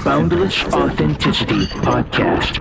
Boundless Authenticity Podcast.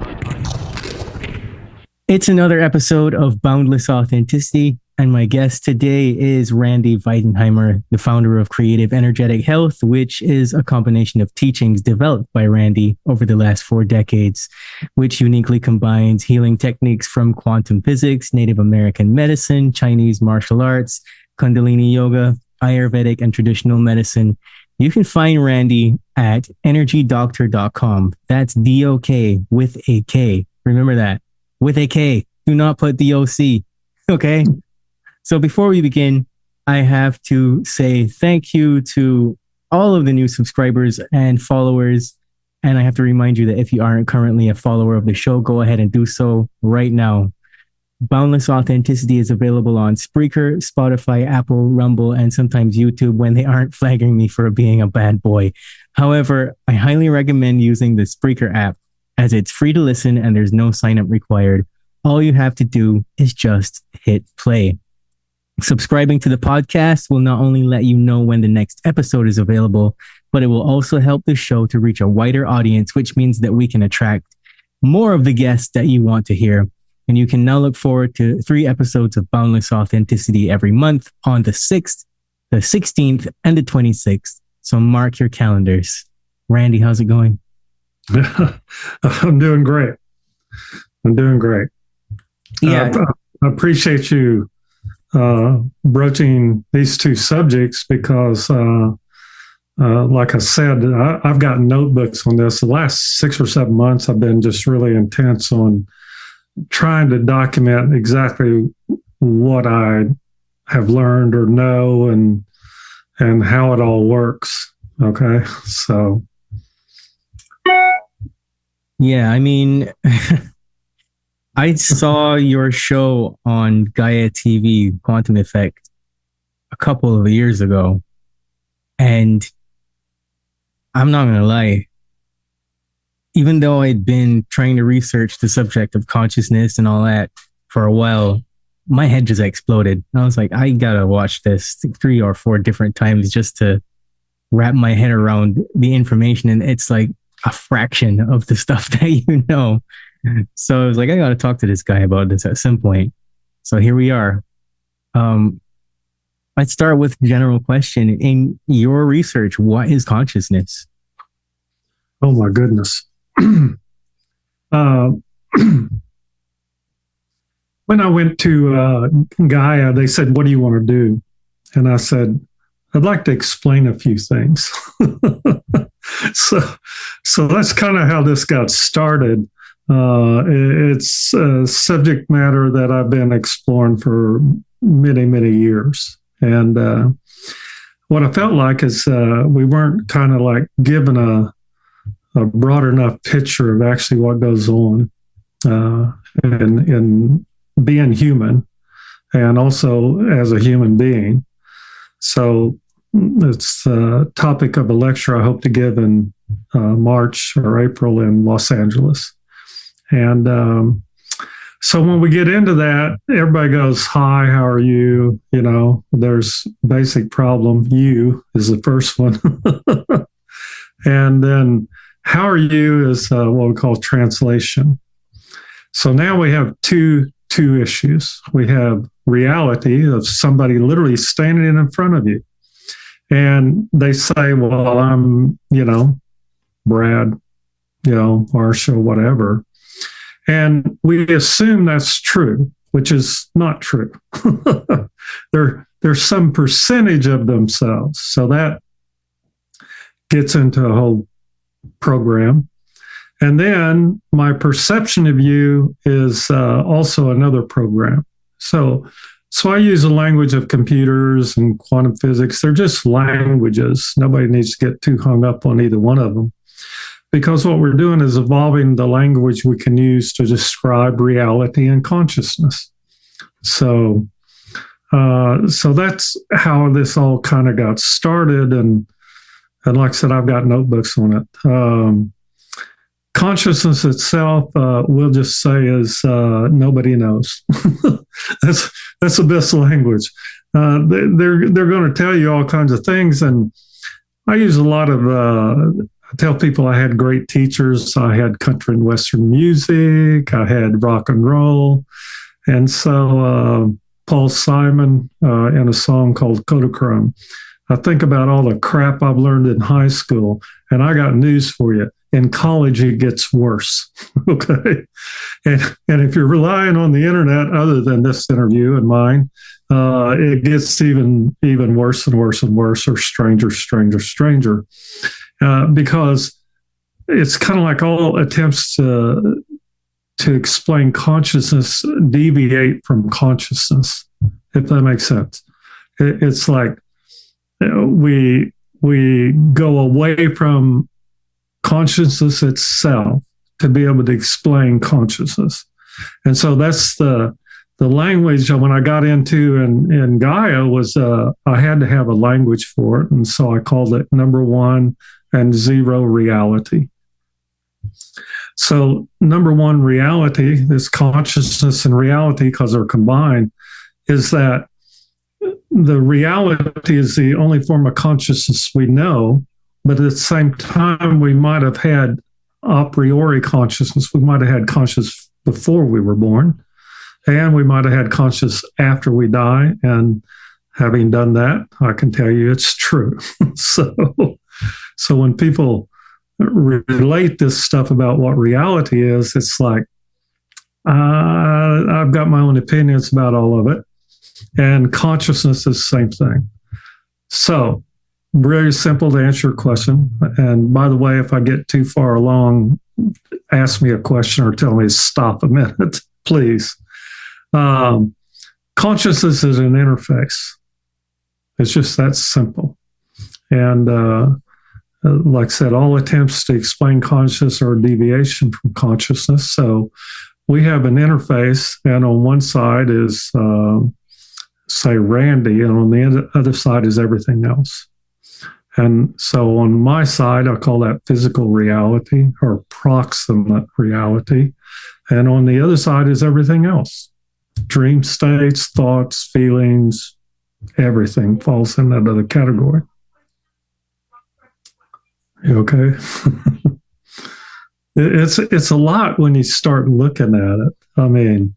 It's another episode of Boundless Authenticity, and my guest today is Randy Veitenheimer, the founder of Creative Energetic Health, which is a combination of teachings developed by Randy over the last 4 decades, which uniquely combines healing techniques from quantum physics, Native American medicine, Chinese martial arts, Kundalini yoga, Ayurvedic, and traditional medicine. You can find Randy at energydoctor.com. That's DOK with a K. Remember that. With a K. Do not put DOC. Okay? So before we begin, I have to say thank you to all of the new subscribers and followers. And I have to remind you that if you aren't currently a follower of the show, go ahead and do so right now. Boundless Authenticity is available on Spreaker, Spotify, Apple, Rumble, and sometimes YouTube when they aren't flagging me for being a bad boy. However, I highly recommend using the Spreaker app as it's free to listen and there's no sign up required. All you have to do is just hit play. Subscribing to the podcast will not only let you know when the next episode is available, but it will also help the show to reach a wider audience, which means that we can attract more of the guests that you want to hear. And you can now look forward to 3 episodes of Boundless Authenticity every month on the 6th, the 16th, and the 26th. So mark your calendars. Randy, how's it going? I'm doing great. Yeah. I appreciate you broaching these 2 subjects because, like I said, I've got notebooks on this. The last 6 or 7 months, I've been just really intense on trying to document exactly what I have learned or know and how it all works. Okay. So. Yeah. I mean, I saw your show on Gaia TV, Quantum Effect, a couple of years ago. And I'm not going to lie. Even though I'd been trying to research the subject of consciousness and all that for a while, my head just exploded. I was like, I gotta watch this 3 or 4 different times just to wrap my head around the information. And it's like a fraction of the stuff that you know. So I was like, I gotta talk to this guy about this at some point. So here we are. Let's start with general question. In your research, what is consciousness? Oh my goodness. When I went to Gaia, they said, what do you want to do? And I said, I'd like to explain a few things. So that's kind of how this got started. It's a subject matter that I've been exploring for many, many years. And what I felt like is we weren't kind of like given a broad enough picture of actually what goes on in being human and also as a human being. So it's the topic of a lecture I hope to give in March or April in Los Angeles. And so when we get into that, everybody goes, hi, how are you? You know, there's basic problem. You is the first one. And then how are you is what we call translation. So now we have two issues. We have reality of somebody literally standing in front of you. And they say, well, I'm, Brad, Marsha, whatever. And we assume that's true, which is not true. There's some percentage of themselves. So that gets into a whole program. And then my perception of you is also another program. So I use the language of computers and quantum physics. They're just languages. Nobody needs to get too hung up on either one of them, because what we're doing is evolving the language we can use to describe reality and consciousness. So that's how this all kind of got started. And like I said, I've got notebooks on it. Consciousness itself, we'll just say, is nobody knows. That's the best language. They're going to tell you all kinds of things, and I use a lot of I tell people I had great teachers. I had country and Western music. I had rock and roll. And so Paul Simon in a song called Kodachrome, I think about all the crap I've learned in high school, and I got news for you. In college, it gets worse. Okay. And if you're relying on the internet, other than this interview and mine, it gets even worse and worse and worse, or stranger, because it's kind of like all attempts to explain consciousness deviate from consciousness, if that makes sense. It's like we go away from consciousness itself to be able to explain consciousness. And so that's the language when I got into in Gaia was I had to have a language for it. And so I called it number 1 and 0 reality. So number 1 reality, this consciousness and reality, because they're combined, is that the reality is the only form of consciousness we know, but at the same time, we might have had a priori consciousness. We might have had conscious before we were born, and we might have had conscious after we die. And having done that, I can tell you it's true. So when people relate this stuff about what reality is, it's like, I've got my own opinions about all of it. And consciousness is the same thing. So, very simple to answer your question. And by the way, if I get too far along, ask me a question or tell me to stop a minute, please. Consciousness is an interface. It's just that simple. And like I said, all attempts to explain consciousness are a deviation from consciousness. So we have an interface, and on one side is, say, Randy, and on the other side is everything else. And so on my side, I call that physical reality or proximate reality. And on the other side is everything else. Dream states, thoughts, feelings, everything falls in that other category. You okay? It's a lot when you start looking at it. I mean,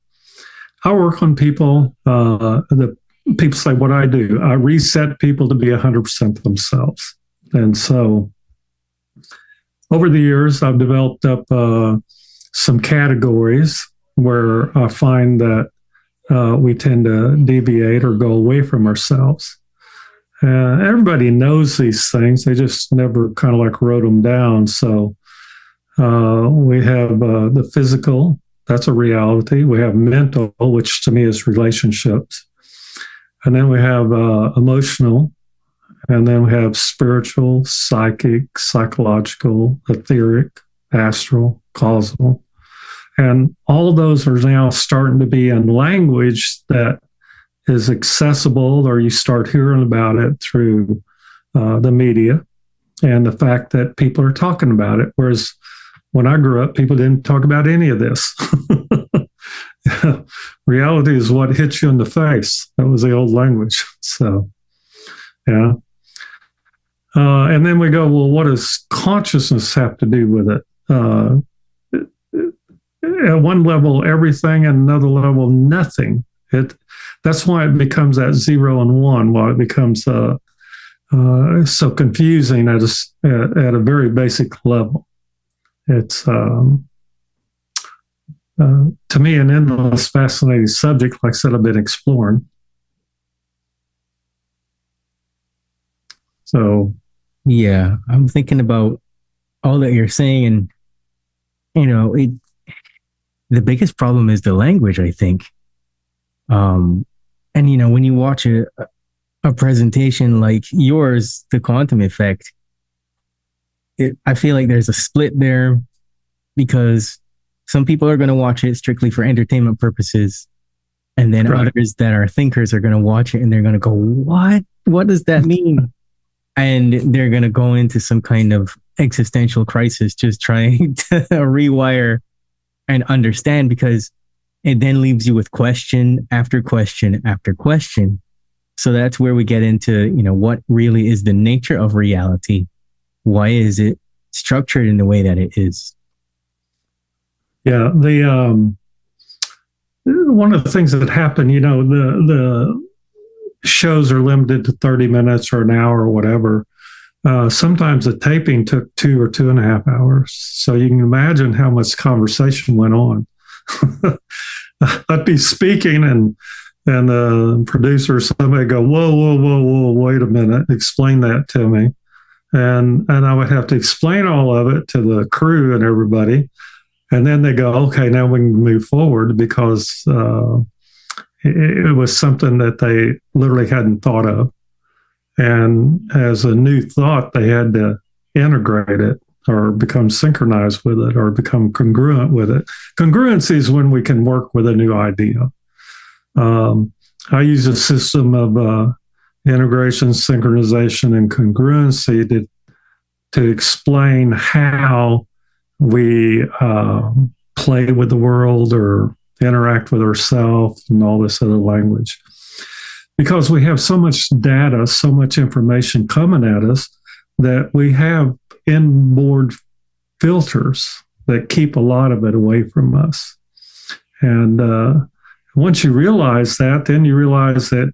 I work on people. The people say what I do. I reset people to be 100% themselves. And so over the years, I've developed up some categories where I find that we tend to deviate or go away from ourselves. Everybody knows these things. They just never kind of like wrote them down. So we have the physical. That's a reality. We have mental, which to me is relationships. And then we have emotional. And then we have spiritual, psychic, psychological, etheric, astral, causal. And all those are now starting to be in language that is accessible, or you start hearing about it through the media and the fact that people are talking about it. Whereas when I grew up, people didn't talk about any of this. Reality is what hits you in the face. That was the old language. So, yeah. And then we go, well, what does consciousness have to do with it? At one level, everything, and another level, nothing. That's why it becomes that 0 and 1, why it becomes so confusing at a very basic level. It's, to me, an endless, fascinating subject, like I said, I've been exploring. So, yeah, I'm thinking about all that you're saying, and the biggest problem is the language, I think. And when you watch a presentation like yours, the quantum effect, I feel like there's a split there, because some people are going to watch it strictly for entertainment purposes, and then others that are thinkers are going to watch it and they're going to go, what does that mean? And they're going to go into some kind of existential crisis, just trying to rewire and understand, because it then leaves you with question after question after question. So that's where we get into, what really is the nature of reality? Why is it structured in the way that it is. Yeah, the one of the things that happen, the shows are limited to 30 minutes or an hour or whatever. Sometimes the taping took 2 or 2.5 hours. So you can imagine how much conversation went on. I'd be speaking and the producer or somebody go, whoa, wait a minute, explain that to me. And I would have to explain all of it to the crew and everybody. And then they go, okay, now we can move forward, because it was something that they literally hadn't thought of. And as a new thought, they had to integrate it or become synchronized with it or become congruent with it. Congruency is when we can work with a new idea. I use a system of integration, synchronization, and congruency to explain how we play with the world or interact with ourselves and all this other language. Because we have so much data, so much information coming at us, that we have inboard filters that keep a lot of it away from us. And once you realize that, then you realize that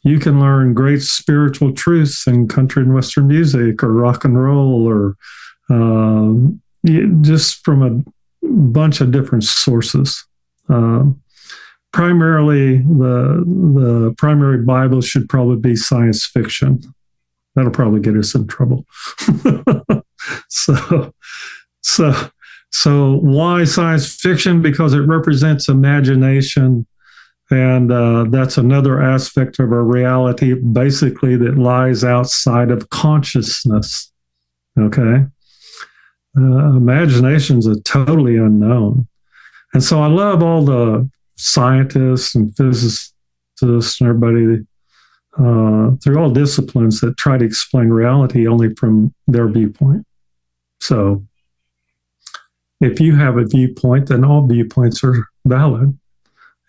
you can learn great spiritual truths in country and Western music or rock and roll or just from a bunch of different sources. Primarily, the primary Bible should probably be science fiction. That'll probably get us in trouble. So why science fiction? Because it represents imagination, and that's another aspect of our reality, basically, that lies outside of consciousness. Okay, imagination's a totally unknown, and so I love all the scientists and physicists and everybody through all disciplines that try to explain reality only from their viewpoint. So if you have a viewpoint, then all viewpoints are valid.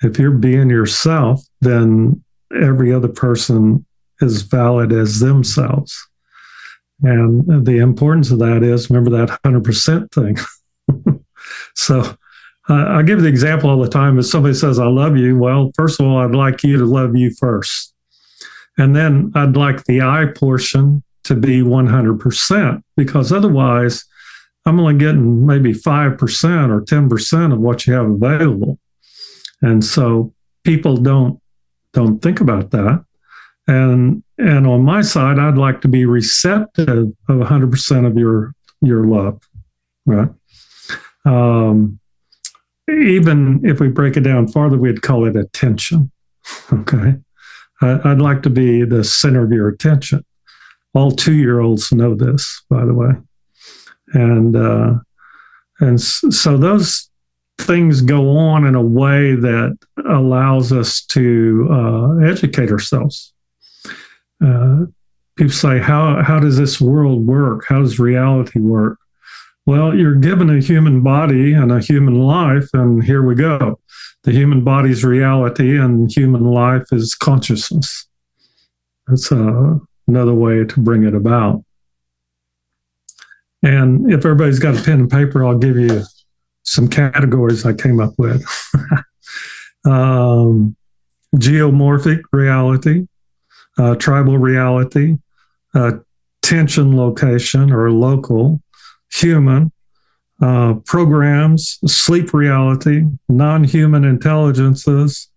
If you're being yourself, then every other person is valid as themselves. And the importance of that is, remember that 100% thing. So I give the example all the time. If somebody says, I love you, well, first of all, I'd like you to love you first. And then I'd like the I portion to be 100%, because otherwise I'm only getting maybe 5% or 10% of what you have available. And so people don't think about that. And on my side, I'd like to be receptive of 100% of your love, right? Even if we break it down farther, we'd call it attention. Okay. I'd like to be the center of your attention. All 2-year-olds know this, by the way. And so those things go on in a way that allows us to educate ourselves. People say, how does this world work? How does reality work? Well, you're given a human body and a human life, and here we go. The human body's reality and human life is consciousness. That's another way to bring it about. And if everybody's got a pen and paper, I'll give you some categories I came up with. Geomorphic reality, tribal reality, tension location or local, human, programs, sleep reality, non-human intelligences,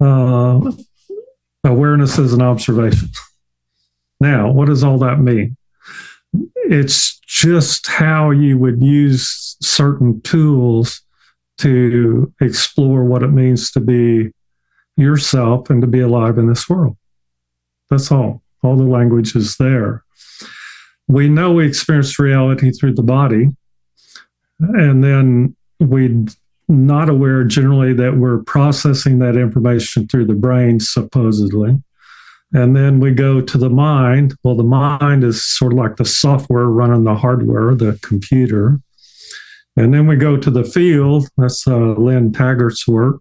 awarenesses, and observations. Now, what does all that mean? It's just how you would use certain tools to explore what it means to be yourself and to be alive in this world. That's all. All the language is there. We know we experience reality through the body, and then we're not aware generally that we're processing that information through the brain, supposedly. And then we go to the mind. Well, the mind is sort of like the software running the hardware, the computer. And then we go to the field. That's Lynn Taggart's work.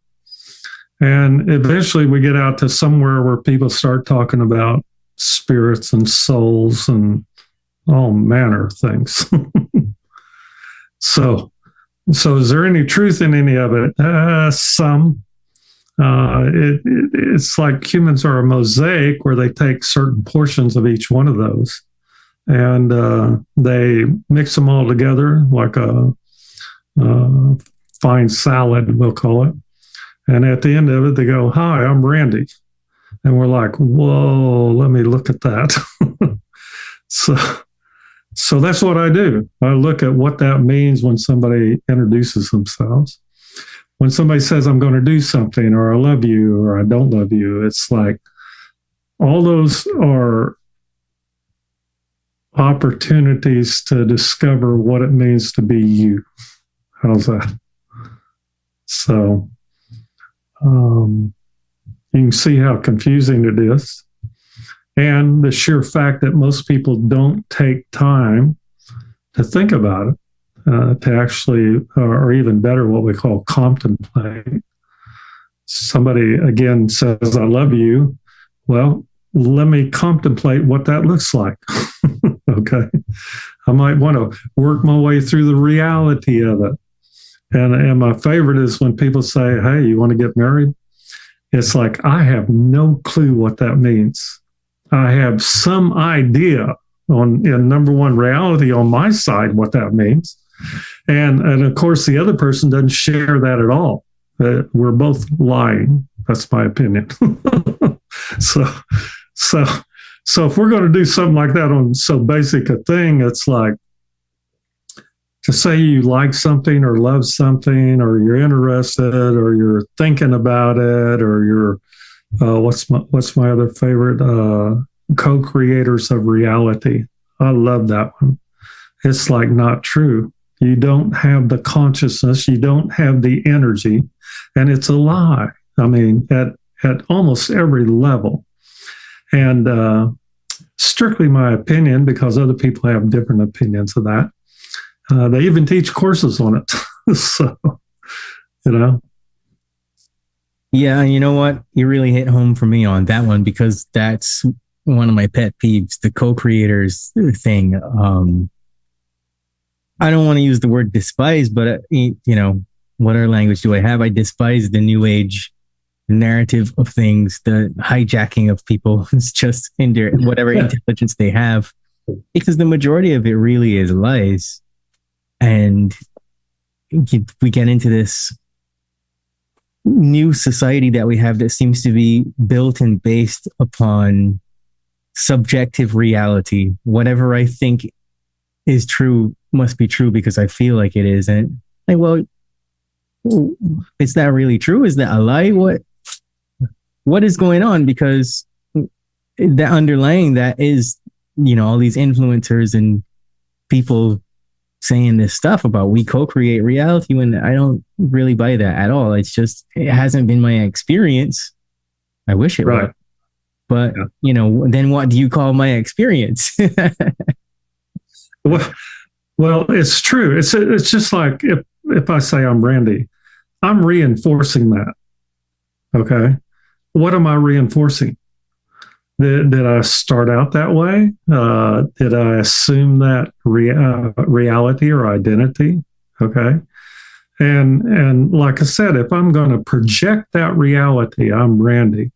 And eventually we get out to somewhere where people start talking about spirits and souls and all manner of things. So is there any truth in any of it? Some. It's like humans are a mosaic where they take certain portions of each one of those and they mix them all together like a fine salad, we'll call it. And at the end of it, they go, "Hi, I'm Randy." And we're like, "Whoa, let me look at that." So that's what I do. I look at what that means when somebody introduces themselves. When somebody says, "I'm going to do something," or "I love you," or "I don't love you," it's like all those are opportunities to discover what it means to be you. How's that? So you can see how confusing it is. And the sheer fact that most people don't take time to think about it, to actually, or even better, what we call contemplate. Somebody, again, says, "I love you." Well, let me contemplate what that looks like. Okay. I might want to work my way through the reality of it. And my favorite is when people say, "Hey, you want to get married?" It's like, I have no clue what that means. I have some idea in number one reality on my side what that means. And of course, the other person doesn't share that at all. We're both lying. That's my opinion. So if we're going to do something like that on so basic a thing, it's like to say you like something or love something or you're interested or you're thinking about it or you're what's my other favorite? Co-creators of reality. I love that one. It's like not true. You don't have the consciousness, you don't have the energy, and it's a lie. I mean, at almost every level. And strictly my opinion, because other people have different opinions of that. They even teach courses on it. So, you know. Yeah, you know what? You really hit home for me on that one because that's one of my pet peeves, the co-creators thing. I don't want to use the word despise, but what other language do I have? I despise the new age narrative of things, the hijacking of people. It's just in their whatever intelligence they have, because the majority of it really is lies. And we get into this new society that we have that seems to be built and based upon subjective reality. Whatever I think is true must be true because I feel like it is. And like, well, is that really true? Is that a lie? What is going on? Because the underlying that is, all these influencers and people saying this stuff about we co-create reality when I don't really buy that at all. It's just, it hasn't been my experience. I wish it would. But, then what do you call my experience? Well, it's true. It's just like if I say I'm Randy, I'm reinforcing that. Okay. What am I reinforcing? Did I start out that way? Did I assume that reality or identity? Okay. And like I said, if I'm going to project that reality, I'm Randy.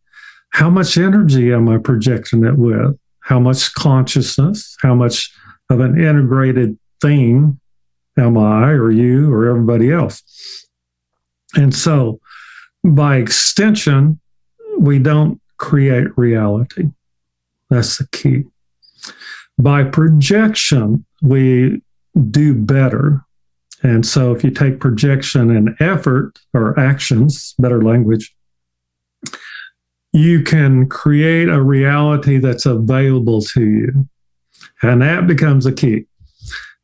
How much energy am I projecting it with? How much consciousness? How much of an integrated thing am I or you or everybody else? And so by extension, we don't create reality. That's the key. By projection, we do better. And so if you take projection and effort or actions, better language, you can create a reality that's available to you. And that becomes a key.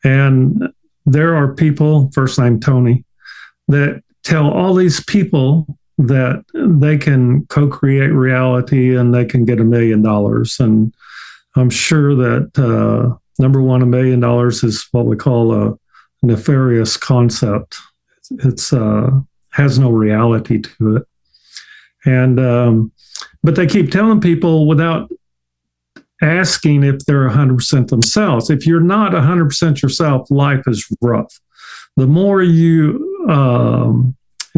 And there are people, first name Tony, that tell all these people that they can co-create reality and they can get $1 million. And I'm sure that number one, $1 million is what we call a nefarious concept. It's has no reality to it. And but they keep telling people without asking if they're 100% themselves. If you're not 100% yourself, life is rough. The more you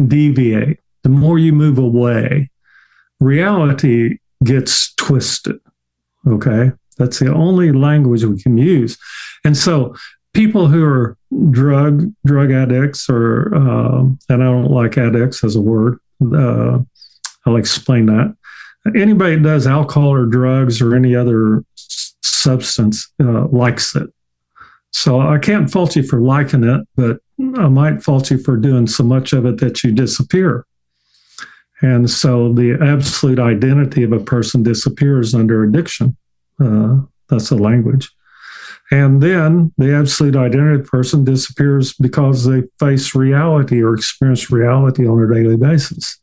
deviate, the more you move away, reality gets twisted. Okay. That's the only language we can use. And so people who are drug addicts, or, and I don't like addicts as a word, I'll explain that. Anybody that does alcohol or drugs or any other substance likes it. So I can't fault you for liking it, but I might fault you for doing so much of it that you disappear. And so the absolute identity of a person disappears under addiction. That's the language. And then the absolute identity of a person disappears because they face reality or experience reality on a daily basis.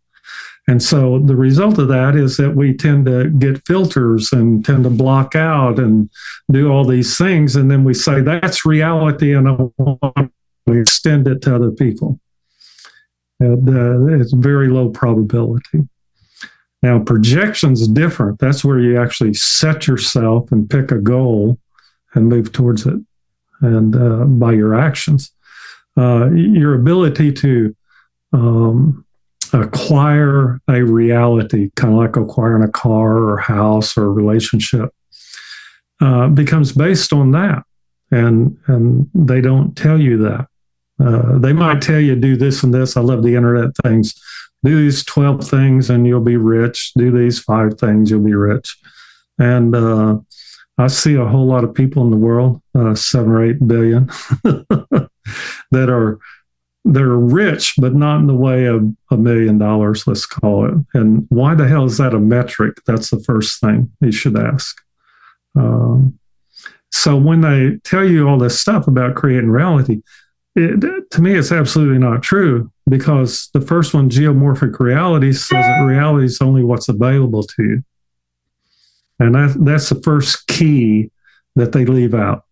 And so the result of that is that we tend to get filters and tend to block out and do all these things. And then we say, that's reality, and I want to extend it to other people. It's very low probability. Now, projection's is different. That's where you actually set yourself and pick a goal and move towards it, and by your actions. Your ability to acquire a reality, kind of like acquiring a car or house or a relationship, becomes based on that. And they don't tell you that. They might tell you, do this and this. I love the internet things. Do these 12 things and you'll be rich. Do these 5 things, you'll be rich. And I see a whole lot of people in the world, 7 or 8 billion, they're rich, but not in the way of $1 million, let's call it. And why the hell is that a metric? That's the first thing you should ask. So when they tell you all this stuff about creating reality, to me, it's absolutely not true, because the first one, geomorphic reality, says that reality is only what's available to you. And that's the first key that they leave out.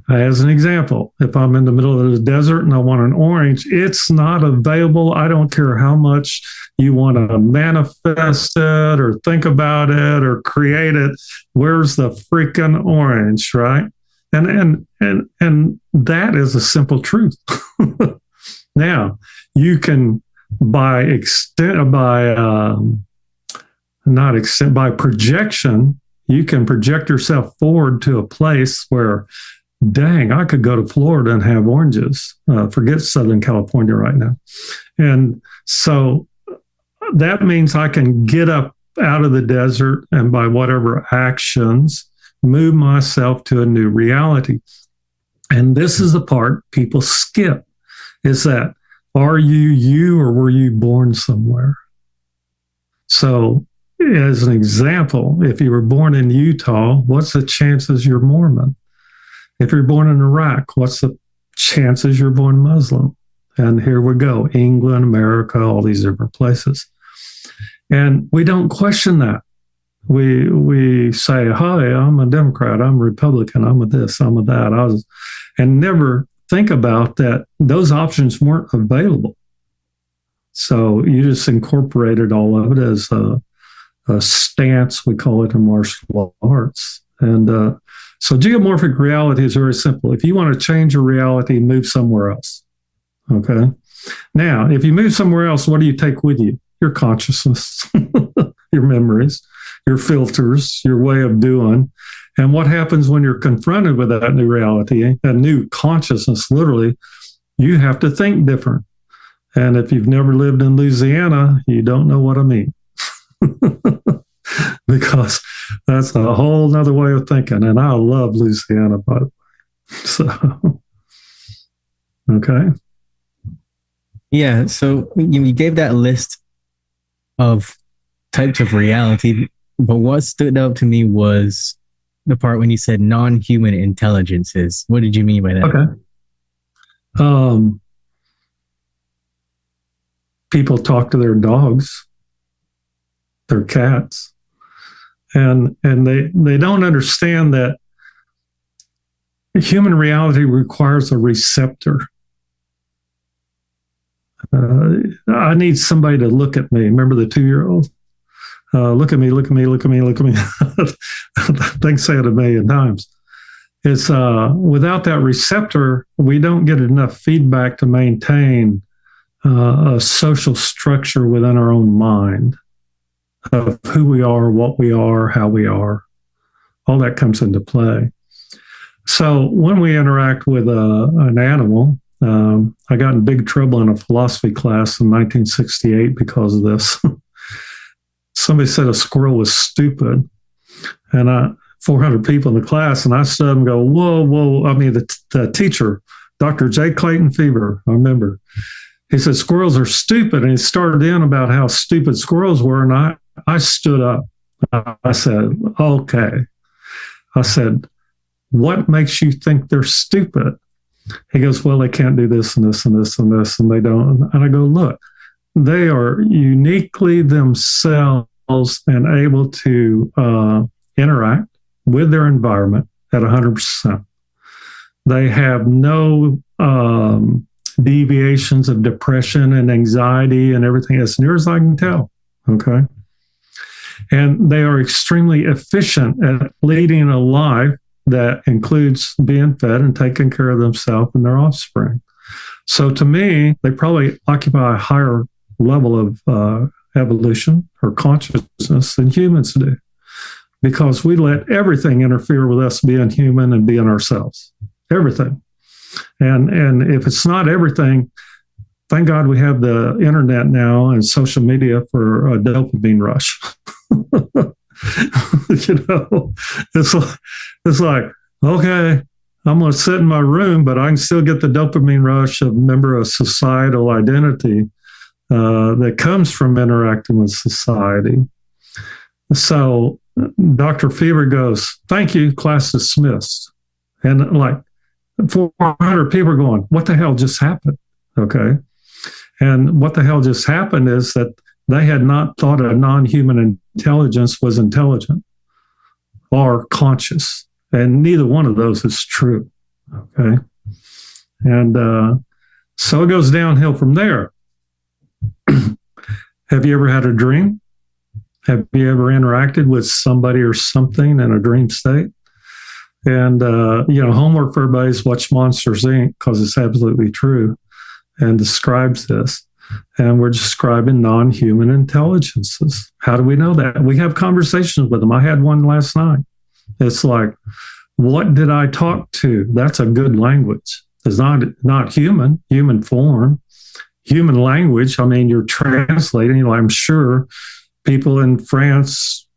As an example, if I'm in the middle of the desert and I want an orange, it's not available. I don't care how much you want to manifest it or think about it or create it. Where's the freaking orange, right? And that is a simple truth. Now, you can by projection, you can project yourself forward to a place where, dang, I could go to Florida and have oranges. Forget Southern California right now. And so that means I can get up out of the desert and by whatever actions, move myself to a new reality. And this is the part people skip, is that, are you or were you born somewhere? So as an example, if you were born in Utah, what's the chances you're Mormon? If you're born in Iraq, what's the chances you're born Muslim? And here we go, England, America, all these different places. And we don't question that. We say, hi, I'm a Democrat, I'm a Republican, I'm a this, I'm a that. And never think about that those options weren't available. So you just incorporated all of it as a stance, we call it in martial arts. And so geomorphic reality is very simple. If you want to change your reality, move somewhere else. Okay. Now, if you move somewhere else, what do you take with you? Your consciousness, your memories, your filters, your way of doing. And what happens when you're confronted with that new reality, a new consciousness, literally, you have to think different. And if you've never lived in Louisiana, you don't know what I mean. Because that's a whole nother way of thinking. And I love Louisiana, by the way. So, okay. Yeah. So you gave that list of types of reality, but what stood out to me was the part when you said non-human intelligences. What did you mean by that? Okay. People talk to their dogs, their cats, and they don't understand that human reality requires a receptor. I need somebody to look at me. Remember the 2-year-old? Look at me, look at me, look at me, look at me. They say it 1 million times. is without that receptor, we don't get enough feedback to maintain a social structure within our own mind of who we are, what we are, how we are. All that comes into play. So when we interact with an animal, I got in big trouble in a philosophy class in 1968 because of this. Somebody said a squirrel was stupid, and 400 people in the class, and I stood up and go, whoa, whoa. I mean, the teacher, Dr. J. Clayton Fever, I remember, he said, squirrels are stupid. And he started in about how stupid squirrels were. And I stood up. I said, okay. I said, what makes you think they're stupid? He goes, well, they can't do this and this and this and this, and they don't. And I go, look, they are uniquely themselves and able to interact with their environment at 100%. They have no deviations of depression and anxiety and everything, as near as I can tell. Okay. And they are extremely efficient at leading a life that includes being fed and taking care of themselves and their offspring. So to me, they probably occupy a higher level of evolution or consciousness than humans do, because we let everything interfere with us being human and being ourselves. Everything. And if it's not everything, thank God we have the internet now and social media for a dopamine rush. It's like, okay, I'm going to sit in my room, but I can still get the dopamine rush of member of societal identity that comes from interacting with society. So Dr. Fever goes, thank you, class dismissed. And like 400 people are going, what the hell just happened? Okay. And what the hell just happened is that they had not thought a non-human intelligence was intelligent or conscious. And neither one of those is true. Okay. And so it goes downhill from there. Have you ever had a dream? Have you ever interacted with somebody or something in a dream state? And, homework for everybody is watch Monsters, Inc., because it's absolutely true and describes this. And we're describing non-human intelligences. How do we know that? We have conversations with them. I had one last night. It's like, what did I talk to? That's a good language. It's not human form, human language. I mean, you're translating. I'm sure people in France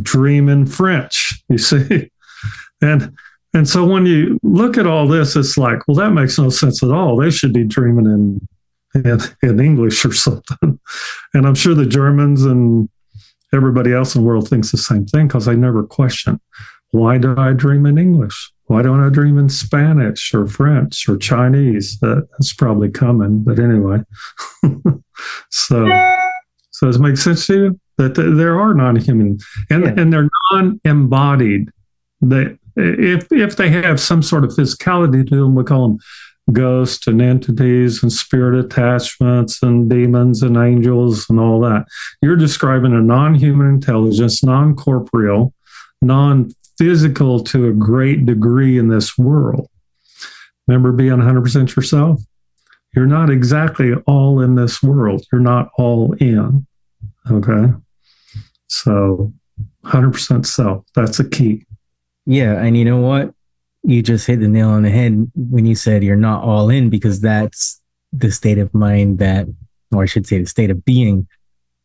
dream in French, you see. And so when you look at all this, it's like, well, that makes no sense at all. They should be dreaming in English or something. And I'm sure the Germans and everybody else in the world thinks the same thing, because they never question, why do I dream in English? Why don't I dream in Spanish or French or Chinese? That's probably coming, but anyway. So does it make sense to you that there are non-human and they're non-embodied? If they have some sort of physicality to them, we call them ghosts and entities and spirit attachments and demons and angels and all that. You're describing a non-human intelligence, non-corporeal, non-physical to a great degree in this world. Remember being 100% yourself? You're not exactly all in this world. You're not all in. Okay? So 100% self. That's a key. Yeah. And you know what? You just hit the nail on the head when you said you're not all in, because that's the state of mind that, or I should say the state of being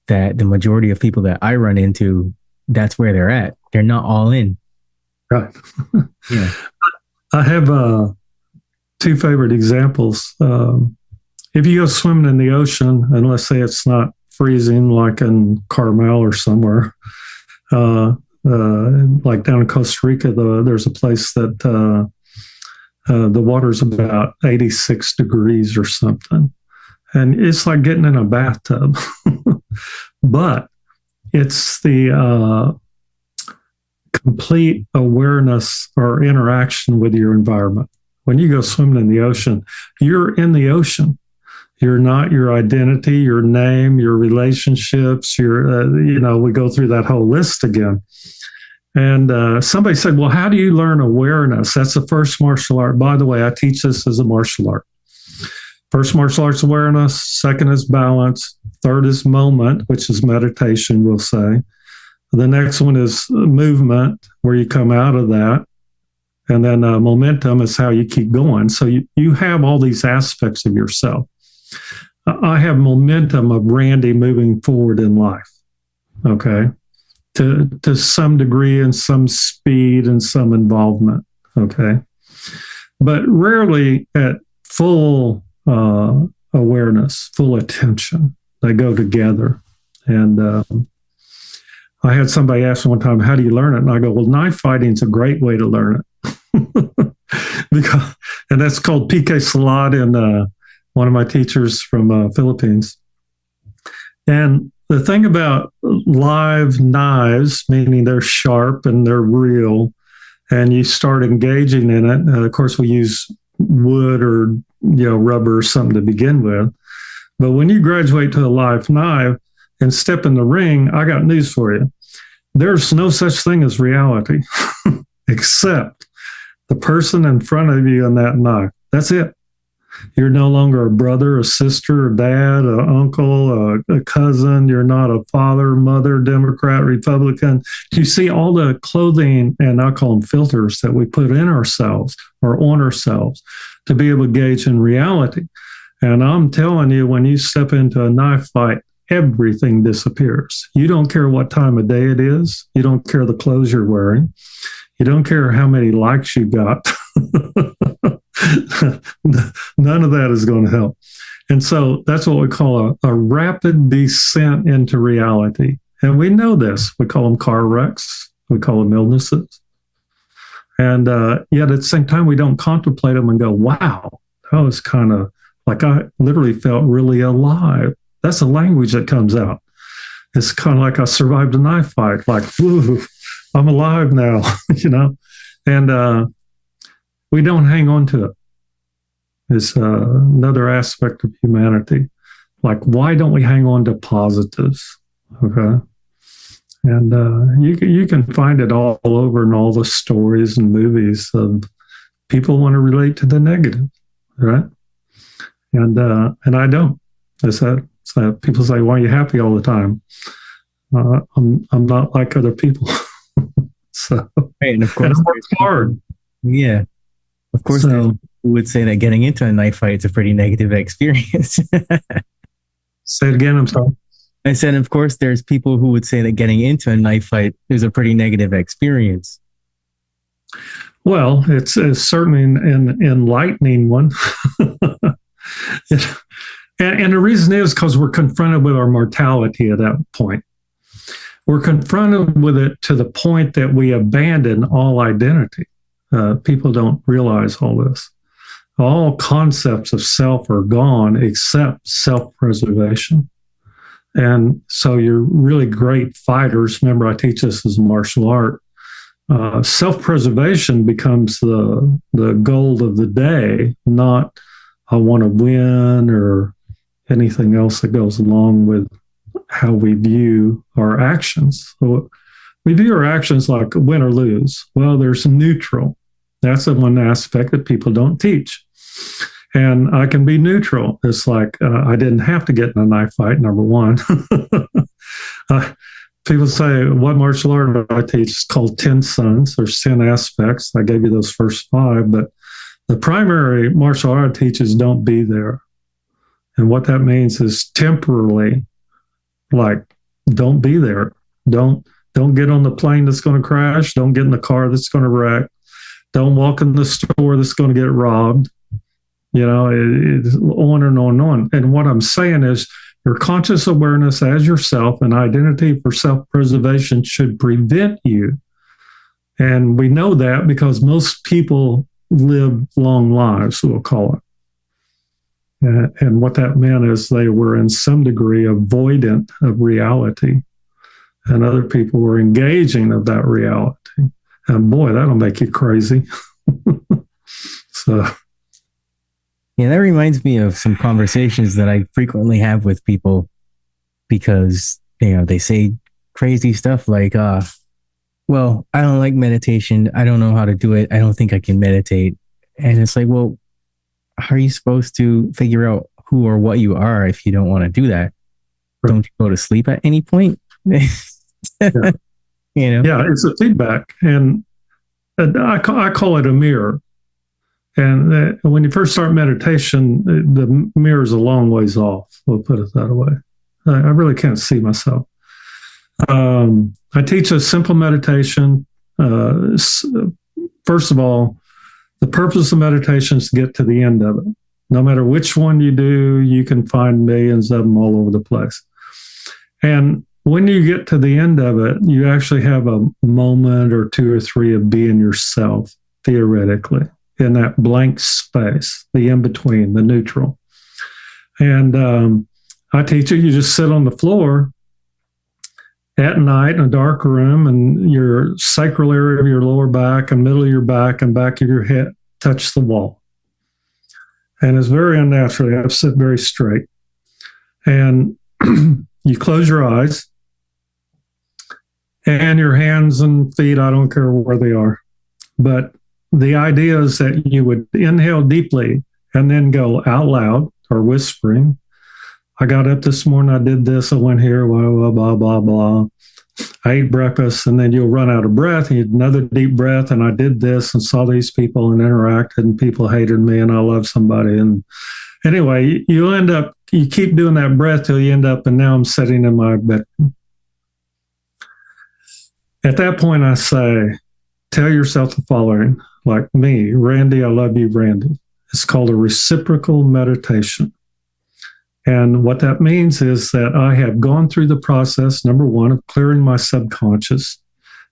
that the majority of people that I run into, that's where they're at. They're not all in. Right. Yeah. I have two favorite examples. If you go swimming in the ocean, and let's say it's not freezing like in Carmel or somewhere, like down in Costa Rica, there's a place that the water's about 86 degrees or something. And it's like getting in a bathtub. But it's the complete awareness or interaction with your environment. When you go swimming in the ocean, you're in the ocean. You're not your identity, your name, your relationships, we go through that whole list again. And somebody said, well, how do you learn awareness? That's the first martial art. By the way, I teach this as a martial art. First martial arts awareness, second is balance, third is moment, which is meditation, we'll say. The next one is movement, where you come out of that. And then momentum is how you keep going. So you have all these aspects of yourself. I have momentum of Randy moving forward in life, okay, to some degree and some speed and some involvement, okay, but rarely at full awareness, full attention. They go together. And I had somebody ask me one time, how do you learn it? And I go, well, knife fighting is a great way to learn it. And that's called PK Salat in one of my teachers from Philippines. And the thing about live knives, meaning they're sharp and they're real, and you start engaging in it. Of course, we use wood or rubber or something to begin with. But when you graduate to a live knife and step in the ring, I got news for you. There's no such thing as reality, except the person in front of you and that knife. That's it. You're no longer a brother, a sister, a dad, an uncle, a cousin. You're not a father, mother, Democrat, Republican. You see all the clothing, and I call them filters, that we put in ourselves or on ourselves to be able to gauge in reality. And I'm telling you, when you step into a knife fight, everything disappears. You don't care what time of day it is. You don't care the clothes you're wearing. You don't care how many likes you got. None of that is going to help. And so that's what we call a rapid descent into reality. And we know this. We call them car wrecks. We call them illnesses. And yet at the same time, we don't contemplate them and go, wow, that was kind of like I literally felt really alive. That's the language that comes out. It's kind of like I survived a knife fight, like, woo, I'm alive now, And we don't hang on to it. It's another aspect of humanity. Like, why don't we hang on to positives? Okay. And you can find it all over in all the stories and movies of people want to relate to the negative, right? And I don't. It's that people say, "Why are you happy all the time?" I'm not like other people. So, right, and of course, I work hard. Yeah, of course. So, who would say that getting into a knife fight is a pretty negative experience? Say it again. I'm sorry. I said, of course, there's people who would say that getting into a knife fight is a pretty negative experience. Well, it's certainly an enlightening one. And the reason is because we're confronted with our mortality at that point. We're confronted with it to the point that we abandon all identity. People don't realize all this. All concepts of self are gone except self-preservation. And so you're really great fighters. Remember, I teach this as a martial art. Self-preservation becomes the goal of the day, not I want to win or anything else that goes along with how we view our actions. So we view our actions like win or lose. Well, there's neutral. That's the one aspect that people don't teach. And I can be neutral. It's like I didn't have to get in a knife fight, number one. People say, what martial art do I teach? It's called 10 Sons. There's 10 aspects. I gave you those first 5, but the primary martial art I teach is don't be there. And what that means is temporarily, like, don't be there. Don't get on the plane that's going to crash. Don't get in the car that's going to wreck. Don't walk in the store that's going to get robbed. It's on and on and on. And what I'm saying is your conscious awareness as yourself and identity for self-preservation should prevent you. And we know that because most people live long lives, we'll call it. And what that meant is they were in some degree avoidant of reality. And other people were engaging of that reality. And boy, that'll make you crazy. So... Yeah, that reminds me of some conversations that I frequently have with people because, they say crazy stuff like, well, I don't like meditation. I don't know how to do it. I don't think I can meditate. And it's like, well, how are you supposed to figure out who or what you are if you don't want to do that? Right. Don't you go to sleep at any point? Yeah. Yeah, it's a feedback. And I call it a mirror. And when you first start meditation, the mirror is a long ways off. We'll put it that way. I really can't see myself. I teach a simple meditation. First of all, the purpose of meditation is to get to the end of it. No matter which one you do, you can find millions of them all over the place. And when you get to the end of it, you actually have a moment or two or three of being yourself, theoretically, in that blank space, the in-between, the neutral. And I teach you just sit on the floor at night in a dark room, and your sacral area of your lower back and middle of your back and back of your head touch the wall. And it's very unnatural. You have to sit very straight. And you close your eyes, and your hands and feet, I don't care where they are. But the idea is that you would inhale deeply and then go out loud or whispering. I got up this morning, I did this, I went here, blah, blah, blah, blah, blah. I ate breakfast, and then you'll run out of breath, and you another deep breath, and I did this and saw these people and interacted, and people hated me, and I love somebody. And anyway, you keep doing that breath till you end up, and now I'm sitting in my bed. At that point, I say, tell yourself the following, like me, Randy, I love you, Randy. It's called a reciprocal meditation. And what that means is that I have gone through the process, number one, of clearing my subconscious.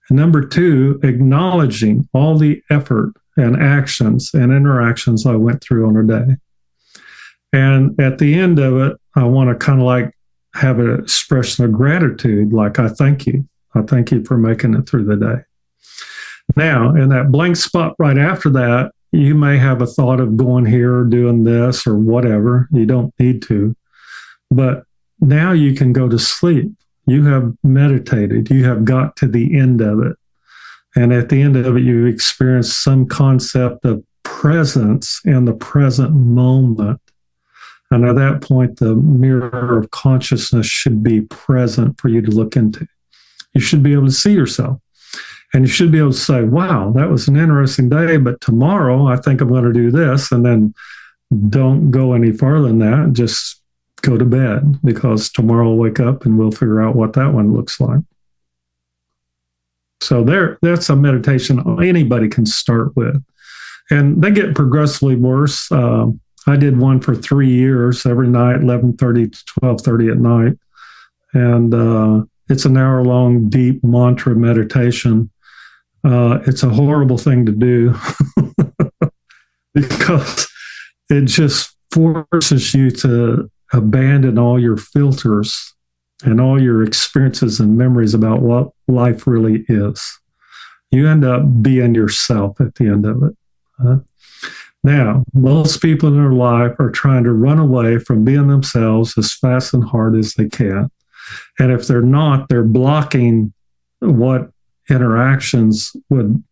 And number two, acknowledging all the effort and actions and interactions I went through on a day. And at the end of it, I want to kind of like have an expression of gratitude, like I thank you. I thank you for making it through the day. Now, in that blank spot right after that, you may have a thought of going here or doing this or whatever. You don't need to. But now you can go to sleep. You have meditated. You have got to the end of it. And at the end of it, you experience some concept of presence in the present moment. And at that point, the mirror of consciousness should be present for you to look into. You should be able to see yourself. And you should be able to say, wow, that was an interesting day, but tomorrow I think I'm going to do this. And then don't go any farther than that. Just go to bed, because tomorrow I'll wake up and we'll figure out what that one looks like. So that's a meditation anybody can start with. And they get progressively worse. I did one for 3 years, every night, 11:30 to 12:30 at night. And it's an hour-long deep mantra meditation. It's a horrible thing to do because it just forces you to abandon all your filters and all your experiences and memories about what life really is. You end up being yourself at the end of it. Now, most people in their life are trying to run away from being themselves as fast and hard as they can. And if they're not, they're blocking what interactions would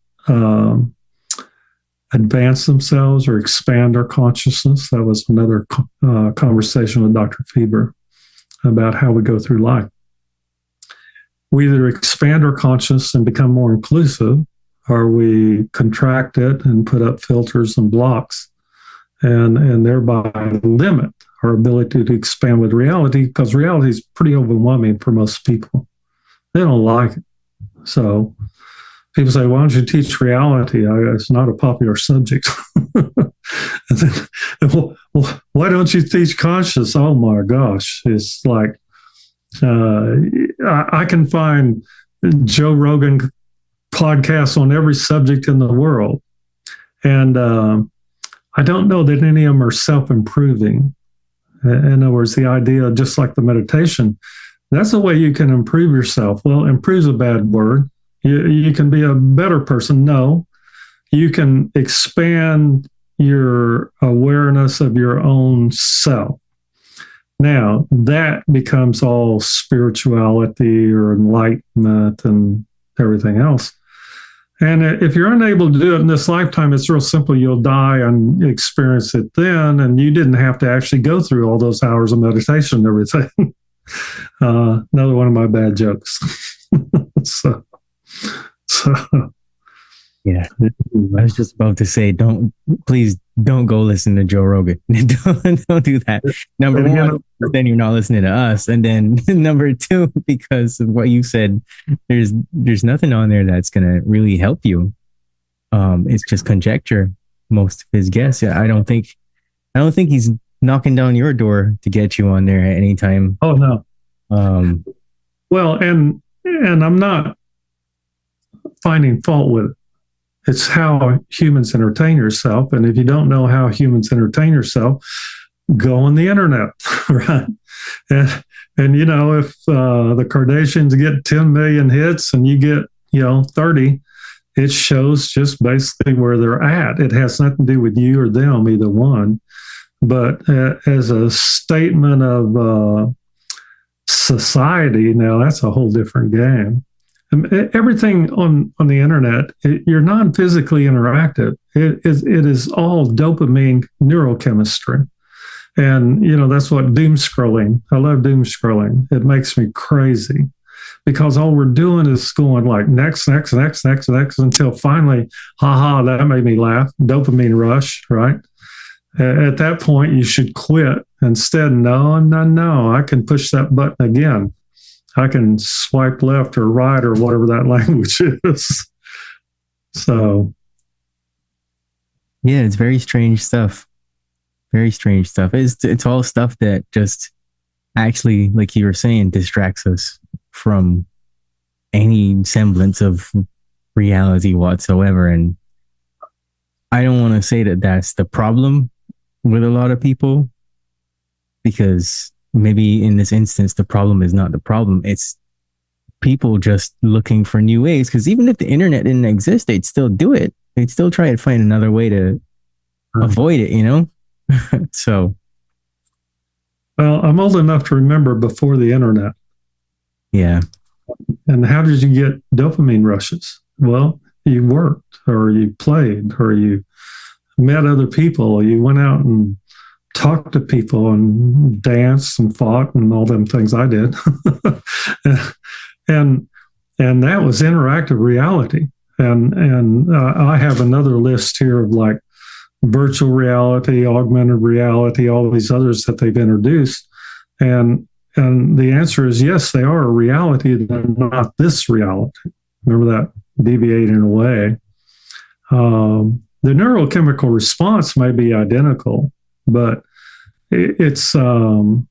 advance themselves or expand their consciousness. That was another conversation with Dr. Fieber about how we go through life. We either expand our consciousness and become more inclusive, or we contract it and put up filters and blocks and thereby limit our ability to expand with reality, because reality is pretty overwhelming for most people. They don't like it. So people say, why don't you teach reality? It's not a popular subject. And then, well, why don't you teach conscious? Oh my gosh. It's like, I can find Joe Rogan podcasts on every subject in the world. And I don't know that any of them are self-improving. In other words, the idea, just like the meditation, that's the way you can improve yourself. Well, improve's a bad word. You can be a better person. No, you can expand your awareness of your own self. Now, that becomes all spirituality or enlightenment and everything else. And if you're unable to do it in this lifetime, it's real simple. You'll die and experience it then, and you didn't have to actually go through all those hours of meditation and everything. Another one of my bad jokes. so. Yeah, I was just about to say, please don't go listen to Joe Rogan. don't do that. Number one, then you're not listening to us, and then number two, because of what you said, there's nothing on there that's gonna really help you. It's just conjecture. Most of his guests, I don't think he's knocking down your door to get you on there at any time. Oh no. Well, and I'm not finding fault with it. It's how humans entertain yourself. And if you don't know how humans entertain yourself, go on the internet, right? And if the Kardashians get 10 million hits and you get, 30, it shows just basically where they're at. It has nothing to do with you or them, either one. But as a statement of society, now that's a whole different game. Everything on the internet, you're non-physically interactive. It is all dopamine neurochemistry. And, that's what doom scrolling, I love doom scrolling. It makes me crazy because all we're doing is going like next, until finally, that made me laugh. Dopamine rush, right? At that point, you should quit. Instead, no, I can push that button again. I can swipe left or right or whatever that language is. So. Yeah, it's very strange stuff. Very strange stuff. It's all stuff that just actually, like you were saying, distracts us from any semblance of reality whatsoever. And I don't want to say that that's the problem with a lot of people, because maybe in this instance, the problem is not the problem. It's people just looking for new ways. Because even if the internet didn't exist, they'd still do it. They'd still try to find another way to avoid it, So. Well, I'm old enough to remember before the internet. Yeah. And how did you get dopamine rushes? Well, you worked or you played or you met other people. You went out and talked to people and danced and fought and all them things I did. and that was interactive reality. And I have another list here of like virtual reality, augmented reality, all these others that they've introduced. And the answer is yes, they are a reality. They're not this reality. Remember that deviating away. The neurochemical response may be identical, but it's a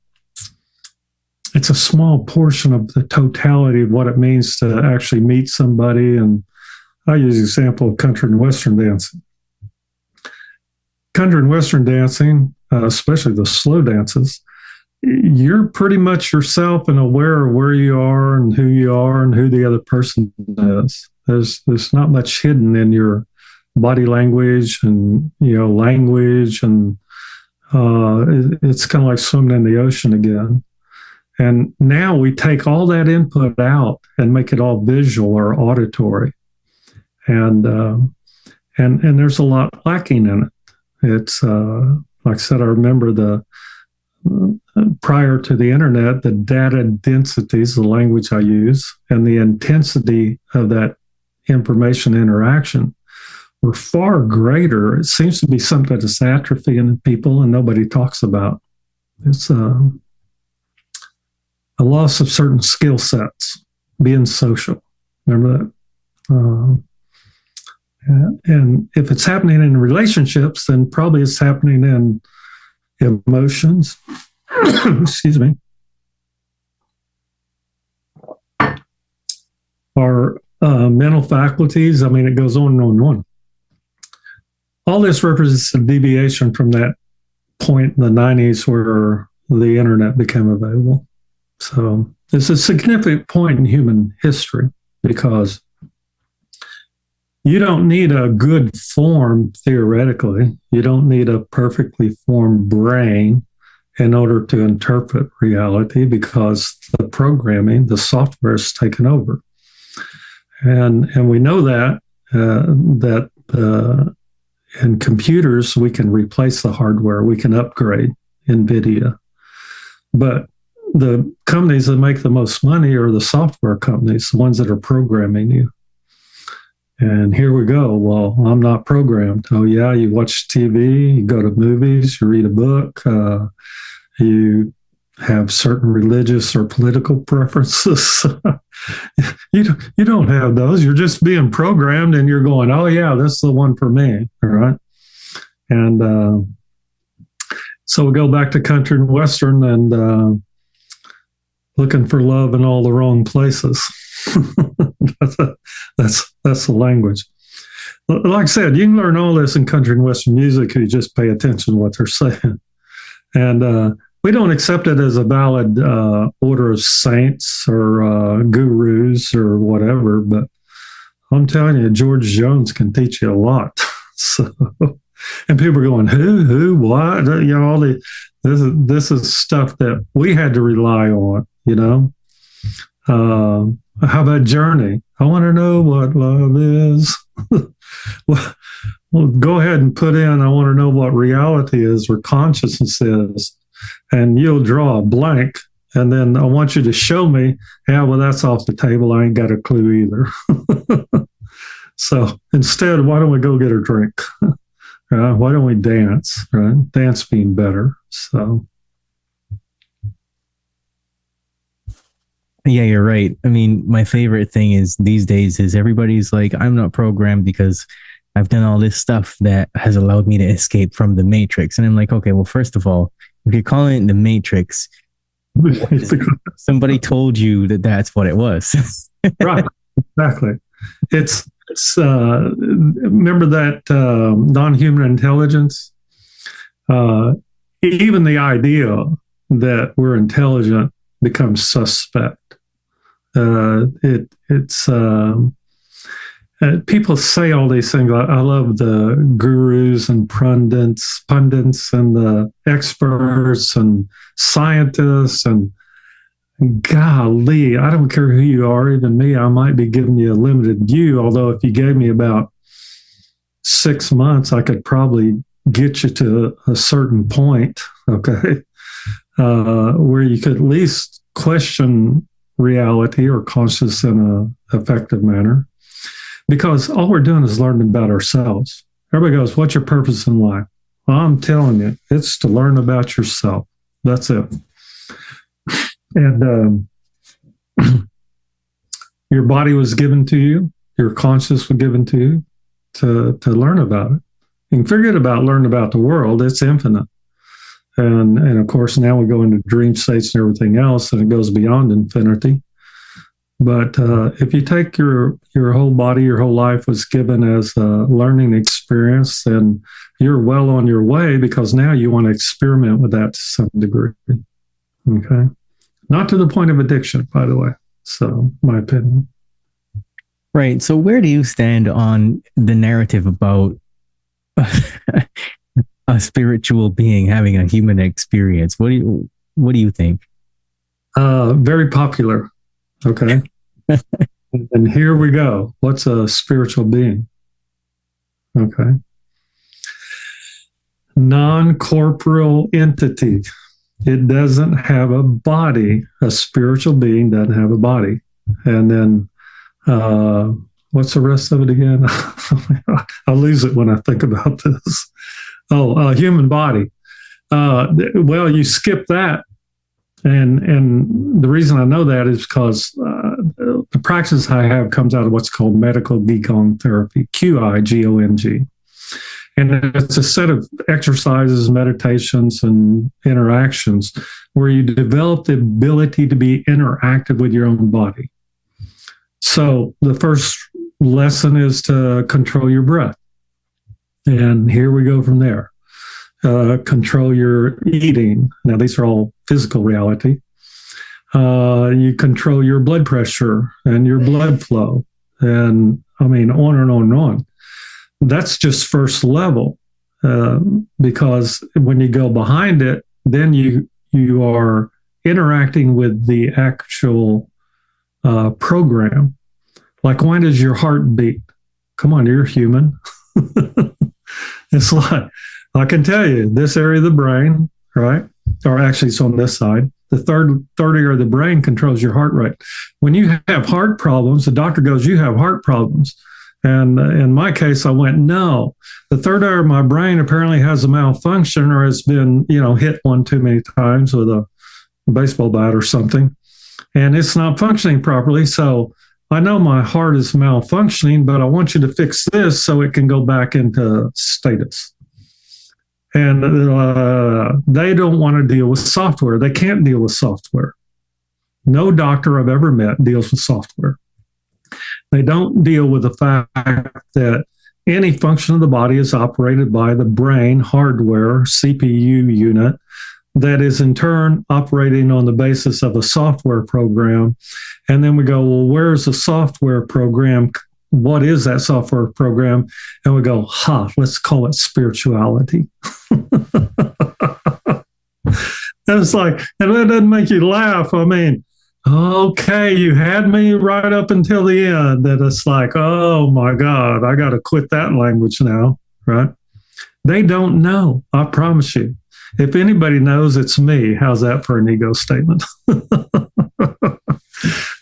small portion of the totality of what it means to actually meet somebody. And I use the example of country and Western dancing. Country and Western dancing, especially the slow dances, you're pretty much yourself and aware of where you are and who the other person is. There's not much hidden in your body language and language, and it's kind of like swimming in the ocean again. And now we take all that input out and make it all visual or auditory, and there's a lot lacking in it. It's like I said, I remember prior to the internet, the data densities, the language I use, and the intensity of that information interaction were far greater. It seems to be something that's atrophying in people and nobody talks about. It's a loss of certain skill sets, being social. Remember that? And if it's happening in relationships, then probably it's happening in emotions. Excuse me. Our mental faculties. I mean, it goes on and on and on. All this represents a deviation from that point in the 90s where the internet became available. So it's a significant point in human history because you don't need a good form theoretically. You don't need a perfectly formed brain in order to interpret reality because the programming, the software is taken over. And we know that in computers we can replace the hardware, we can upgrade NVIDIA, but the companies that make the most money are the software companies, the ones that are programming you. And here we go. Well, I'm not programmed. Oh yeah, you watch TV, you go to movies, you read a book, you have certain religious or political preferences. You don't have those. You're just being programmed, and you're going, oh yeah, that's the one for me. All right. And so we go back to country and western, and looking for love in all the wrong places. That's the language. Like I said, you can learn all this in country and western music if you just pay attention to what they're saying. And we don't accept it as a valid order of saints or gurus or whatever, but I'm telling you, George Jones can teach you a lot. So, and people are going, who, what? You know, this is stuff that we had to rely on. You know, how about Journey? I want to know what love is. well, go ahead and put in, I want to know what reality is or consciousness is, and you'll draw a blank. And then I want you to show me, yeah, well, that's off the table. I ain't got a clue either. So instead, why don't we go get a drink? Why don't we dance? Right? Dance being better. So. Yeah, you're right. I mean, my favorite thing is these days is everybody's like, I'm not programmed because I've done all this stuff that has allowed me to escape from the matrix. And I'm like, okay, well, first of all, if you're calling it the matrix, somebody told you that that's what it was. Right. Exactly. It's remember that non-human intelligence, even the idea that we're intelligent becomes suspect. People say all these things. I love the gurus and pundits and the experts and scientists, and golly, I don't care who you are, even me, I might be giving you a limited view, although if you gave me about 6 months, I could probably get you to a certain point, okay, where you could at least question reality or conscious in an effective manner, because all we're doing is learning about ourselves. Everybody goes, what's your purpose in life? Well, I'm telling you, it's to learn about yourself. That's it. And your body was given to you, your conscious was given to you to learn about it. You can forget about learning about the world. It's infinite. And of course, now we go into dream states and everything else, and it goes beyond infinity. But if you take your whole body, your whole life was given as a learning experience, then you're well on your way, because now you want to experiment with that to some degree. Okay? Not to the point of addiction, by the way. So, my opinion. Right. So where do you stand on the narrative about a spiritual being having a human experience? What do you think? Very popular. Okay. And here we go. What's a spiritual being? Okay. Non-corporeal entity. It doesn't have a body. A spiritual being doesn't have a body. And then what's the rest of it again? I lose it when I think about this. Human body. Well, you skip that. And the reason I know that is because the practice I have comes out of what's called medical Qigong therapy, Qigong. And it's a set of exercises, meditations, and interactions where you develop the ability to be interactive with your own body. So the first lesson is to control your breath. And here we go from there. Control your eating. Now, these are all physical reality. You control your blood pressure and your blood flow. And I mean, on and on and on. That's just first level, because when you go behind it, then you are interacting with the actual program. Like, why does your heart beat? Come on, you're human. It's like, I can tell you, this area of the brain, right? Or actually, it's on this side. The third area of the brain controls your heart rate. When you have heart problems, the doctor goes, you have heart problems. And in my case, I went, no, the third area of my brain apparently has a malfunction or has been, hit one too many times with a baseball bat or something. And it's not functioning properly. So I know my heart is malfunctioning, but I want you to fix this so it can go back into status. And they don't want to deal with software. They can't deal with software. No doctor I've ever met deals with software. They don't deal with the fact that any function of the body is operated by the brain hardware, CPU unit, that is in turn operating on the basis of a software program. And then we go, well, where's the software program? What is that software program? And we go, let's call it spirituality. And it's like, and that doesn't make you laugh. I mean, okay, you had me right up until the end. That it's like, oh my God, I got to quit that language now, right? They don't know. I promise you. If anybody knows, it's me. How's that for an ego statement?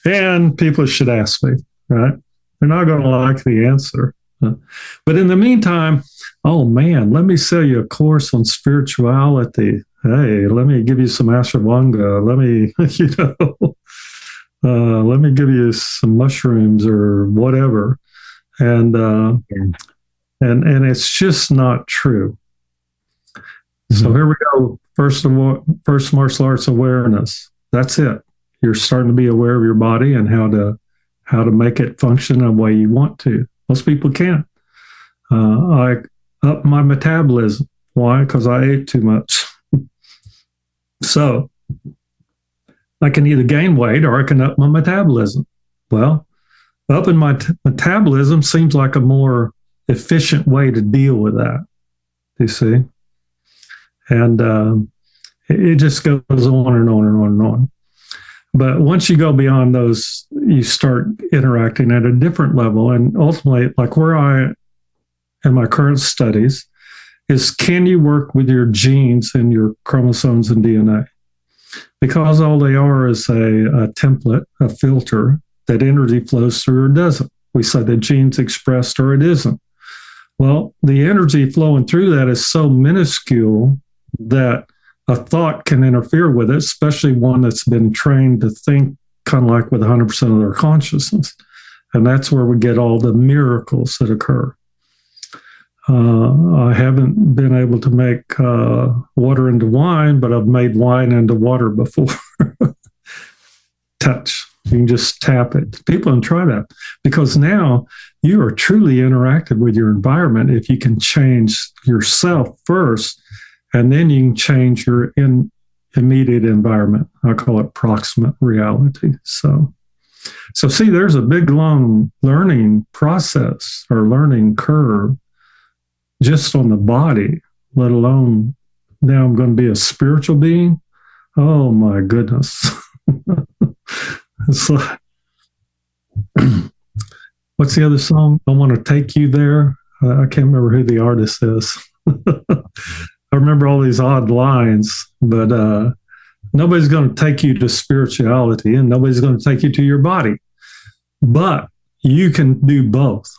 And people should ask me, right? They're not going to like the answer. But in the meantime, oh man, let me sell you a course on spirituality. Hey, let me give you some ashwagandha. Let me, let me give you some mushrooms or whatever. And it's just not true. So here we go. First martial arts awareness. That's it. You're starting to be aware of your body and how to make it function the way you want to. Most people can't. I up my metabolism. Why? Because I ate too much. So I can either gain weight or I can up my metabolism. Well, upping my metabolism seems like a more efficient way to deal with that. You see? And it just goes on and on and on and on. But once you go beyond those, you start interacting at a different level. And ultimately, like where I, in my current studies, is can you work with your genes and your chromosomes and DNA? Because all they are is a template, a filter that energy flows through or doesn't. We say the gene's expressed or it isn't. Well, the energy flowing through that is so minuscule that a thought can interfere with it, especially one that's been trained to think kind of like with 100% of their consciousness. And that's where we get all the miracles that occur. I haven't been able to make water into wine, but I've made wine into water before. Touch. You can just tap it. People can try that because now you are truly interactive with your environment if you can change yourself first, and then you can change your immediate environment. I call it proximate reality. So see, there's a big, long learning process or learning curve just on the body, let alone now I'm going to be a spiritual being. Oh my goodness. It's like, what's the other song? I Want to Take You There. I can't remember who the artist is. I remember all these odd lines, but nobody's going to take you to spirituality and nobody's going to take you to your body. But you can do both.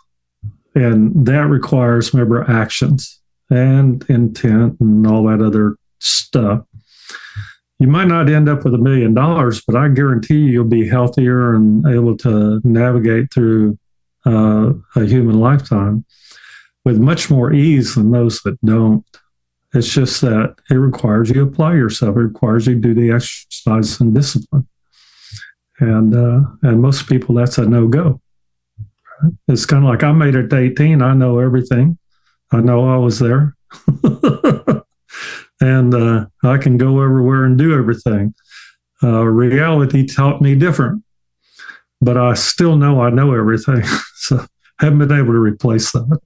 And that requires, remember, actions and intent and all that other stuff. You might not end up with $1 million, but I guarantee you'll be healthier and able to navigate through a human lifetime with much more ease than those that don't. It's just that it requires you to apply yourself. It requires you to do the exercise and discipline. And most people, that's a no-go. It's kind of like I made it to 18. I know everything. I know I was there. And I can go everywhere and do everything. Reality taught me different. But I still know I know everything. So I haven't been able to replace that.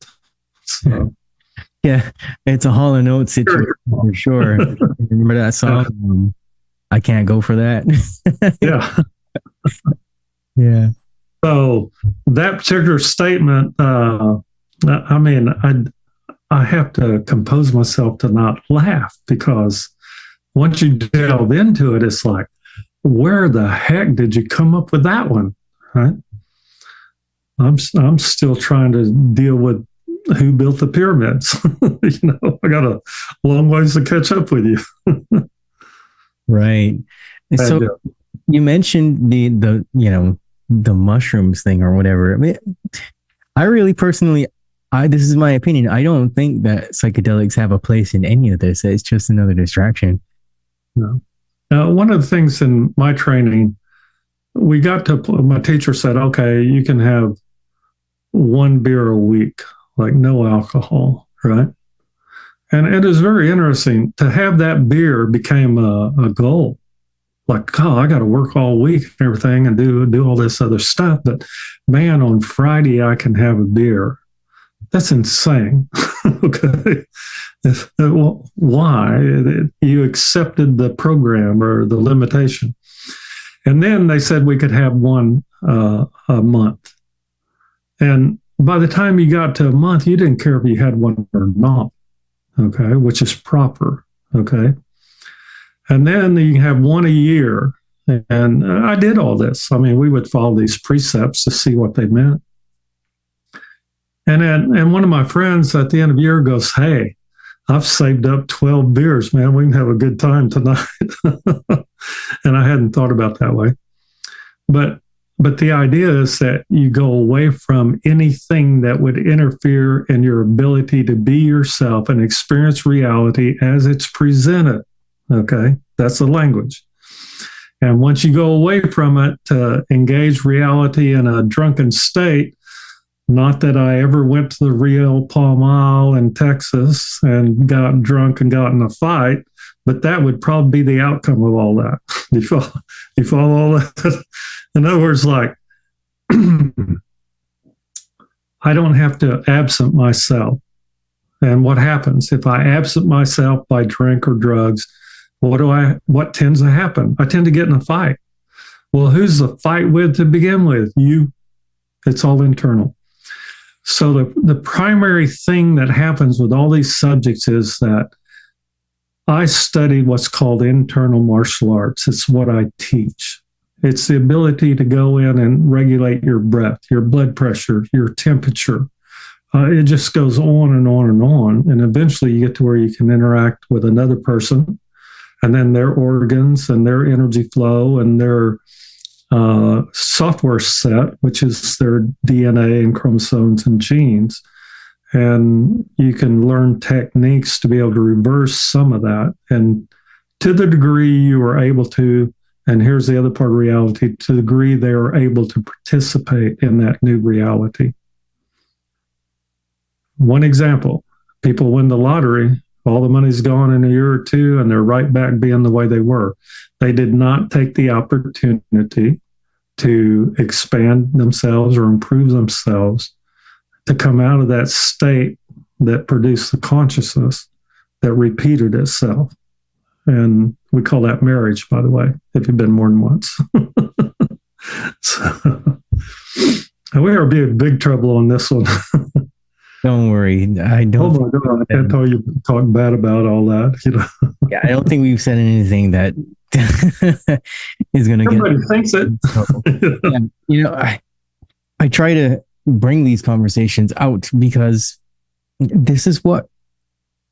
So. Yeah, it's a Hall & Oates situation for sure. Remember that song? I can't go for that. Yeah. Yeah. So that particular statement, I have to compose myself to not laugh, because once you delve into it, it's like, where the heck did you come up with that one? Right? I'm still trying to deal with who built the pyramids. I got a long ways to catch up with you. Right. So you mentioned the mushrooms thing or whatever. I mean, I really personally, this is my opinion, I don't think that psychedelics have a place in any of this. It's just another distraction. No. One of the things in my training, my teacher said, okay, you can have one beer a week, like no alcohol, right? And it is very interesting to have that beer became a goal. Like, oh, I got to work all week and everything and do all this other stuff. But man, on Friday, I can have a beer. That's insane. Okay. Well, why? You accepted the program or the limitation. And then they said we could have one a month. And by the time you got to a month, you didn't care if you had one or not. Okay. Which is proper. Okay. And then you have one a year. And I did all this. I mean, we would follow these precepts to see what they meant. And one of my friends at the end of the year goes, hey, I've saved up 12 beers, man. We can have a good time tonight. And I hadn't thought about that way. But the idea is that you go away from anything that would interfere in your ability to be yourself and experience reality as it's presented. Okay, that's the language. And once you go away from it to engage reality in a drunken state, not that I ever went to the Rio Palm Isle in Texas and got drunk and got in a fight, but that would probably be the outcome of all that. You follow all that? In other words, like, I don't have to absent myself. And what happens if I absent myself by drink or drugs? What tends to happen? I tend to get in a fight. Well, who's the fight with to begin with? You. It's all internal. So the primary thing that happens with all these subjects is that I studied what's called internal martial arts. It's what I teach. It's the ability to go in and regulate your breath, your blood pressure, your temperature. It just goes on and on and on. And eventually you get to where you can interact with another person, and then their organs and their energy flow and their software set, which is their DNA and chromosomes and genes. And you can learn techniques to be able to reverse some of that. And to the degree you are able to, and here's the other part of reality, to the degree they are able to participate in that new reality. One example, people win the lottery, all the money's gone in a year or two, and they're right back being the way they were. They did not take the opportunity to expand themselves or improve themselves to come out of that state that produced the consciousness that repeated itself. And we call that marriage, by the way, if you've been more than once. So we are in big trouble on this one. Don't worry. I don't. Oh my God, I can't tell you talk bad about all that. Yeah, I don't think we've said anything that is going to get. Everybody thinks it. Yeah, I try to bring these conversations out because this is what.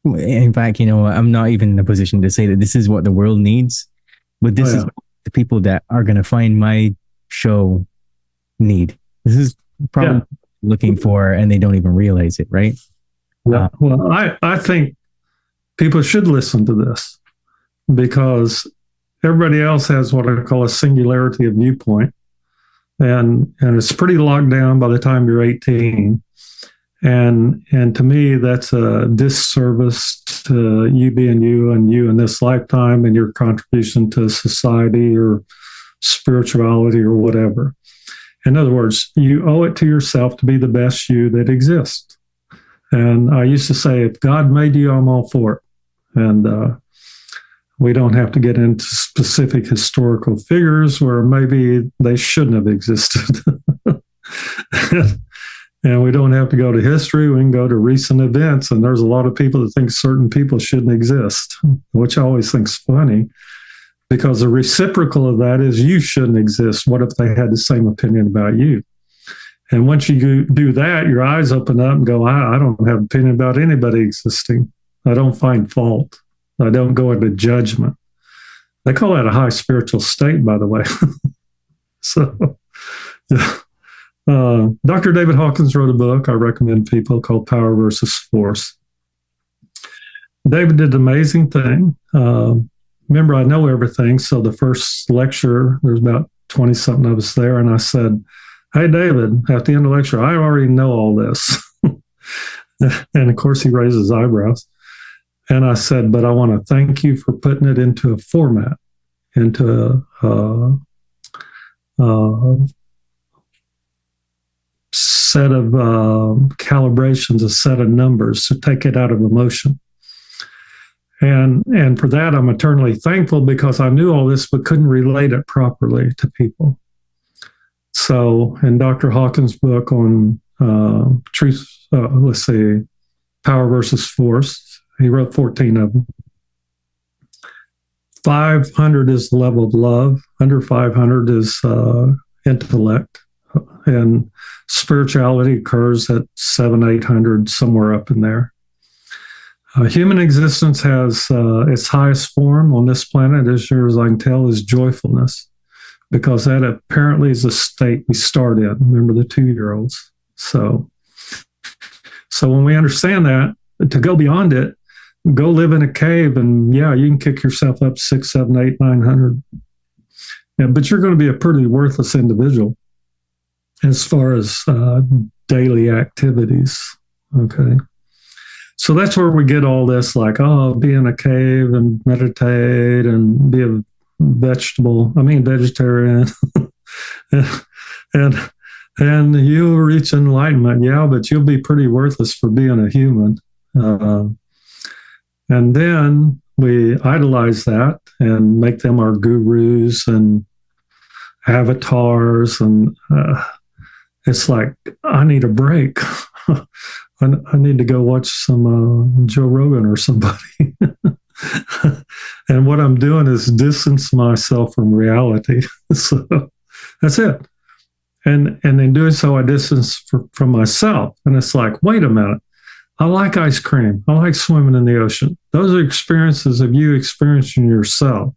In fact, I'm not even in a position to say that this is what the world needs, but this is what the people that are going to find my show need. This is probably looking for, and they don't even realize it, right? Yeah. Well, I think people should listen to this because everybody else has what I call a singularity of viewpoint, and it's pretty locked down by the time you're 18. And to me, that's a disservice to you being you and you in this lifetime and your contribution to society or spirituality or whatever. In other words, you owe it to yourself to be the best you that exists. And I used to say, if God made you, I'm all for it. And we don't have to get into specific historical figures where maybe they shouldn't have existed. And we don't have to go to history. We can go to recent events. And there's a lot of people that think certain people shouldn't exist, which I always think's funny, because the reciprocal of that is you shouldn't exist. What if they had the same opinion about you? And once you do that, your eyes open up and go, I don't have an opinion about anybody existing. I don't find fault. I don't go into judgment. They call that a high spiritual state, by the way. So, yeah. Dr. David Hawkins wrote a book I recommend people called Power versus Force. David did an amazing thing. Remember, I know everything. So the first lecture, there's about 20 something of us there. And I said, hey, David, at the end of the lecture, I already know all this. And of course, he raised his eyebrows. And I said, but I want to thank you for putting it into a format, into a set of calibrations, a set of numbers to take it out of emotion. And for that, I'm eternally thankful, because I knew all this but couldn't relate it properly to people. So in Dr. Hawkins' book on truth, Power versus Force, he wrote 14 of them. 500 is the level of love. Under 500 is intellect. And spirituality occurs at 700-800, somewhere up in there. Human existence has its highest form on this planet, as sure as I can tell, is joyfulness, because that apparently is a state we start in. Remember the 2-year-olds. So when we understand that, to go beyond it, go live in a cave, and yeah, you can kick yourself up 6, 7, 8, 900. Yeah, but you're going to be a pretty worthless individual as far as daily activities. Okay. So that's where we get all this, like, oh, be in a cave and meditate and be a vegetarian. and you'll reach enlightenment. Yeah, but you'll be pretty worthless for being a human. And then we idolize that and make them our gurus and avatars. And it's like, I need a break. I need to go watch some Joe Rogan or somebody. And what I'm doing is distance myself from reality. So that's it. And in doing so, I distance from myself. And it's like, wait a minute. I like ice cream. I like swimming in the ocean. Those are experiences of you experiencing yourself.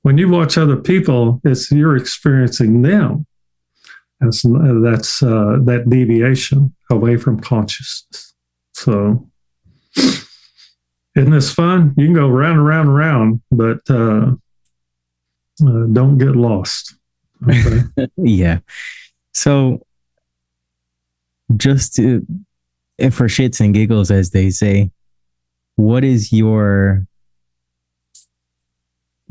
When you watch other people, it's you're experiencing them. That's that deviation away from consciousness. So, isn't this fun? You can go round and round and round, but don't get lost. Okay? Yeah. So, just to, for shits and giggles, as they say, what is your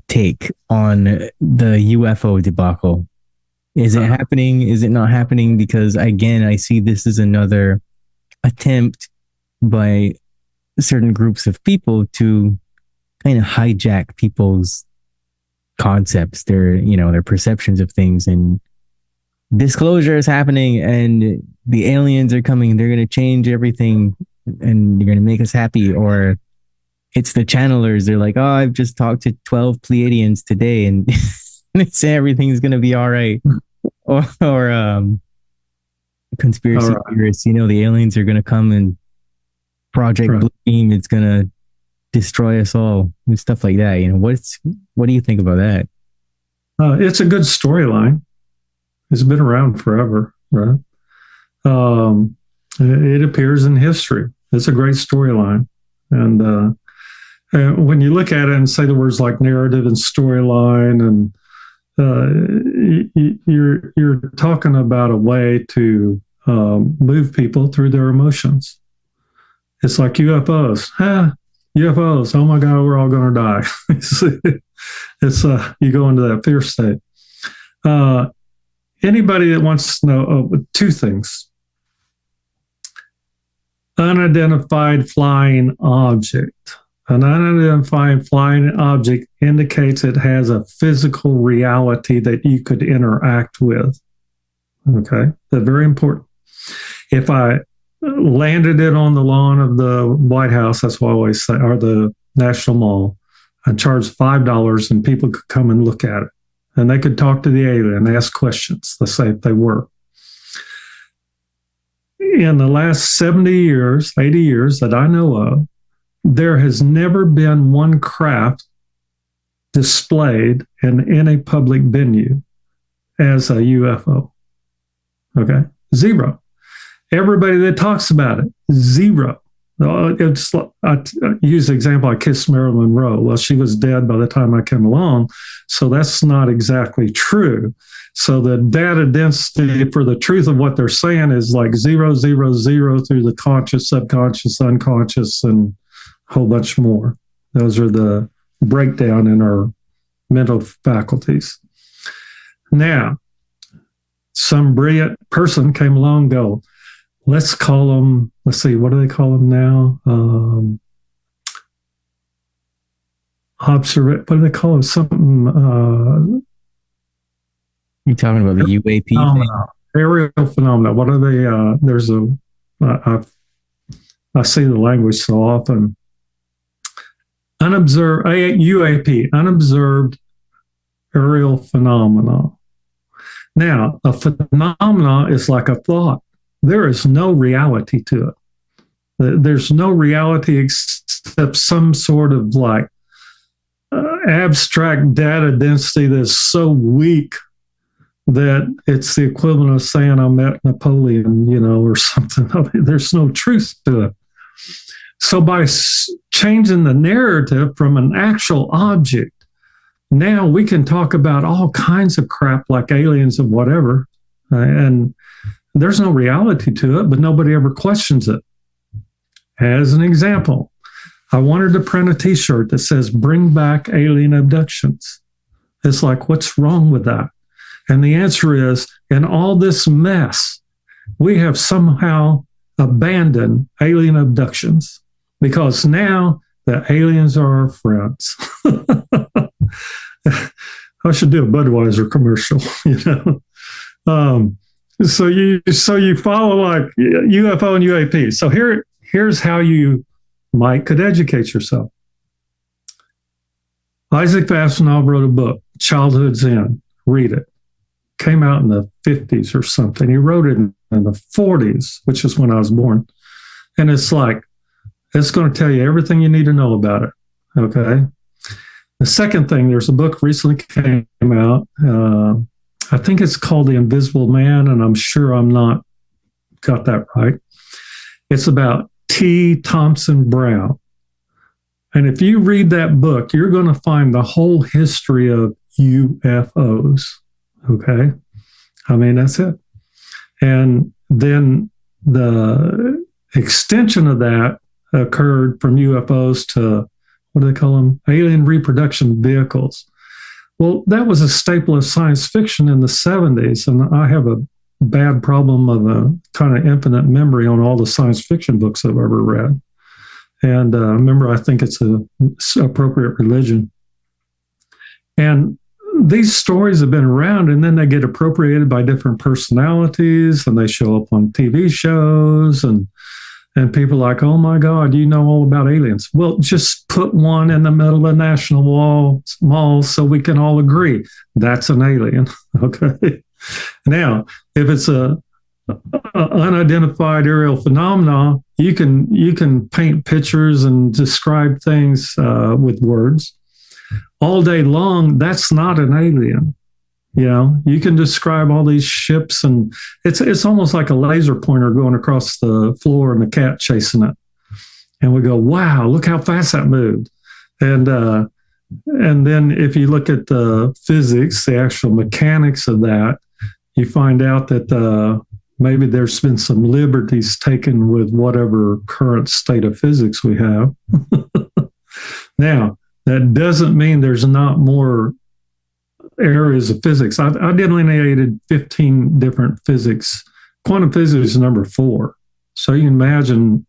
take on the UFO debacle? Is it happening? Is it not happening? Because again, I see this as another attempt by certain groups of people to kind of hijack people's concepts, their perceptions of things, and disclosure is happening and the aliens are coming. They're going to change everything and you're going to make us happy. Or it's the channelers. They're like, oh, I've just talked to 12 Pleiadians today and they say everything's going to be all right. Or conspiracy theorists, the aliens are going to come and Project Blue Beam, it's going to destroy us all and stuff like that. What do you think about that? It's a good storyline. It's been around forever, right? It appears in history. It's a great storyline. And when you look at it and say the words like narrative and storyline, and you're talking about a way to move people through their emotions. It's like UFOs. UFOs. Oh my God, we're all going to die. It's you go into that fear state. Anybody that wants to know two things: unidentified flying object. An unidentified flying object indicates it has a physical reality that you could interact with. Okay, that's very important. If I landed it on the lawn of the White House, that's what I always say, or the National Mall, I charged $5 and people could come and look at it. And they could talk to the alien, ask questions, let's say if they were. In the last 70 years, 80 years that I know of, there has never been one craft displayed in a public venue as a UFO. Okay? Zero. Everybody that talks about it, zero. It's, I use the example, I kissed Marilyn Monroe. Well, she was dead by the time I came along, so that's not exactly true. So the data density for the truth of what they're saying is like 0, 0, 0 through the conscious, subconscious, unconscious, and a whole bunch more. Those are the breakdown in our mental faculties. Now, some brilliant person came along and go, let's call them, let's see, what do they call them now? What do they call them? Something. You talking about the UAP phenomena, aerial phenomena. What are they? There's I see the language so often. Unobserved, UAP, unobserved aerial phenomena. Now, a phenomena is like a thought. There is no reality to it. There's no reality except some sort of like abstract data density that's so weak that it's the equivalent of saying I met Napoleon, or something. I mean, there's no truth to it. So by changing the narrative from an actual object, now we can talk about all kinds of crap like aliens and whatever, and there's no reality to it, but nobody ever questions it. As an example, I wanted to print a T-shirt that says, "Bring back alien abductions." It's like, what's wrong with that? And the answer is, in all this mess, we have somehow abandoned alien abductions because now the aliens are our friends. I should do a Budweiser commercial, So you follow like UFO and UAP. So here's how you could educate yourself. Isaac Asimov wrote a book, Childhood's End. Read it. Came out in the 50s or something. He wrote it in the 40s, which is when I was born. And it's like, it's going to tell you everything you need to know about it. Okay. The second thing, there's a book recently came out. I think it's called The Invisible Man, and I'm sure I'm not got that right. It's about T. Thompson Brown. And if you read that book, you're going to find the whole history of UFOs. Okay. I mean, that's it. And then the extension of that occurred from UFOs to, what do they call them? Alien reproduction vehicles. Well, that was a staple of science fiction in the 70s. And I have a bad problem of a kind of infinite memory on all the science fiction books I've ever read. And remember, I think it's an appropriate religion. And these stories have been around, and then they get appropriated by different personalities, and they show up on TV shows, and people are like, oh my God, you know all about aliens. Well, just put one in the middle of the National Mall so we can all agree that's an alien. Okay. Now, if it's a unidentified aerial phenomenon, you can paint pictures and describe things with words. All day long, that's not an alien. You can describe all these ships, and it's almost like a laser pointer going across the floor and the cat chasing it. And we go, wow, look how fast that moved. And then if you look at the physics, the actual mechanics of that, you find out that maybe there's been some liberties taken with whatever current state of physics we have. Now, that doesn't mean there's not more areas of physics. I delineated 15 different physics. Quantum physics is number 4. So you can imagine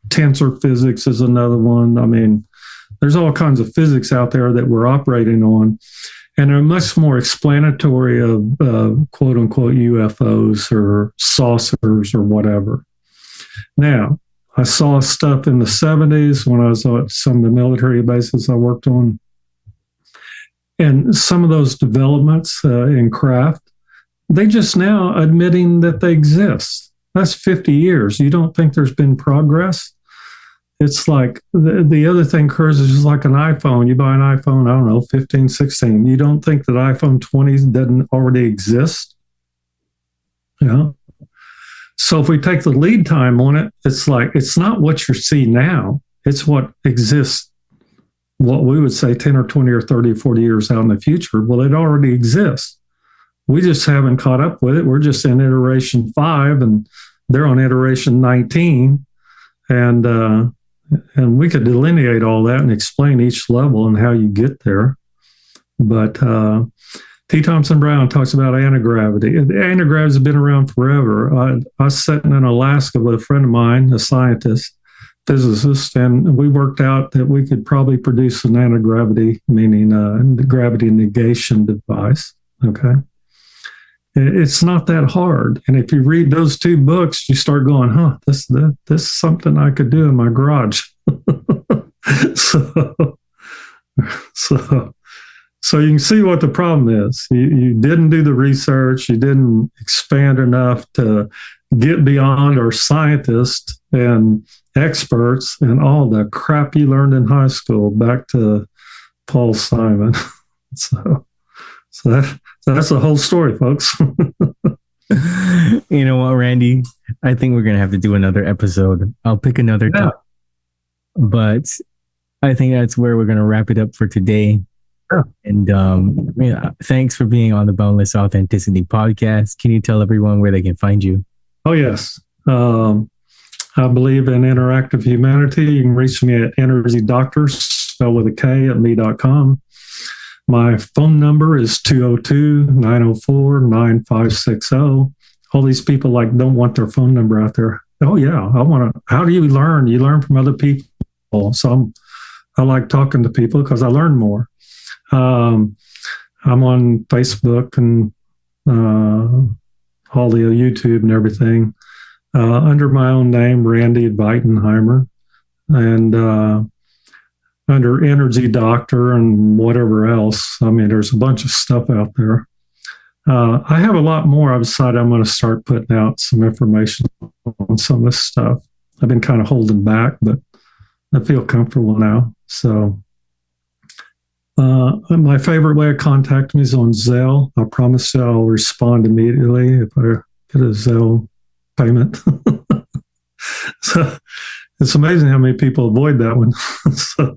tensor physics is another one. I mean, there's all kinds of physics out there that we're operating on. and they're much more explanatory of quote unquote UFOs or saucers or whatever. Now, I saw stuff in the 70s when I was at some of the military bases I worked on. And some of those developments in craft, they just now admitting that they exist. That's 50 years. You don't think there's been progress? It's like the other thing occurs is just like an iPhone. You buy an iPhone, I don't know, 15, 16. You don't think that iPhone 20 doesn't already exist? You know? So if we take the lead time on it, it's like, it's not what you see now. It's what exists, what we would say 10 or 20 or 30 or 40 years out in the future. Well, it already exists. We just haven't caught up with it. We're just in iteration 5 and they're on iteration 19. And we could delineate all that and explain each level and how you get there. But T. Thompson Brown talks about anti-gravity. Anti-gravity has been around forever. I was sitting in Alaska with a friend of mine, a scientist, physicist, and we worked out that we could probably produce an anti-gravity, meaning the gravity negation device. Okay. It's not that hard. And if you read those 2 books, you start going, this is something I could do in my garage. So you can see what the problem is. You didn't do the research. You didn't expand enough to get beyond our scientists and experts and all the crap you learned in high school back to Paul Simon. So that's the whole story, folks. You know what, Randy? I think we're going to have to do another episode. I'll pick another topic. But I think that's where we're going to wrap it up for today. Sure. And thanks for being on the Boundless Authenticity podcast. Can you tell everyone where they can find you? Oh, yes. I believe in interactive humanity. You can reach me at energydoctors, spelled with a K, at me.com. My phone number is 202-904-9560. All these people don't want their phone number out there. Oh yeah, I want to. How do you learn? You learn from other people. So I like talking to people because I learn more. I'm on Facebook and all the YouTube and everything under my own name, Randy Veitenheimer, and under Energy Doctor and whatever else. I mean, there's a bunch of stuff out there. I have a lot more. I've decided I'm going to start putting out some information on some of this stuff. I've been kind of holding back, but I feel comfortable now. So my favorite way of contacting me is on Zelle. I promise you I'll respond immediately if I get a Zelle payment. So it's amazing how many people avoid that one. So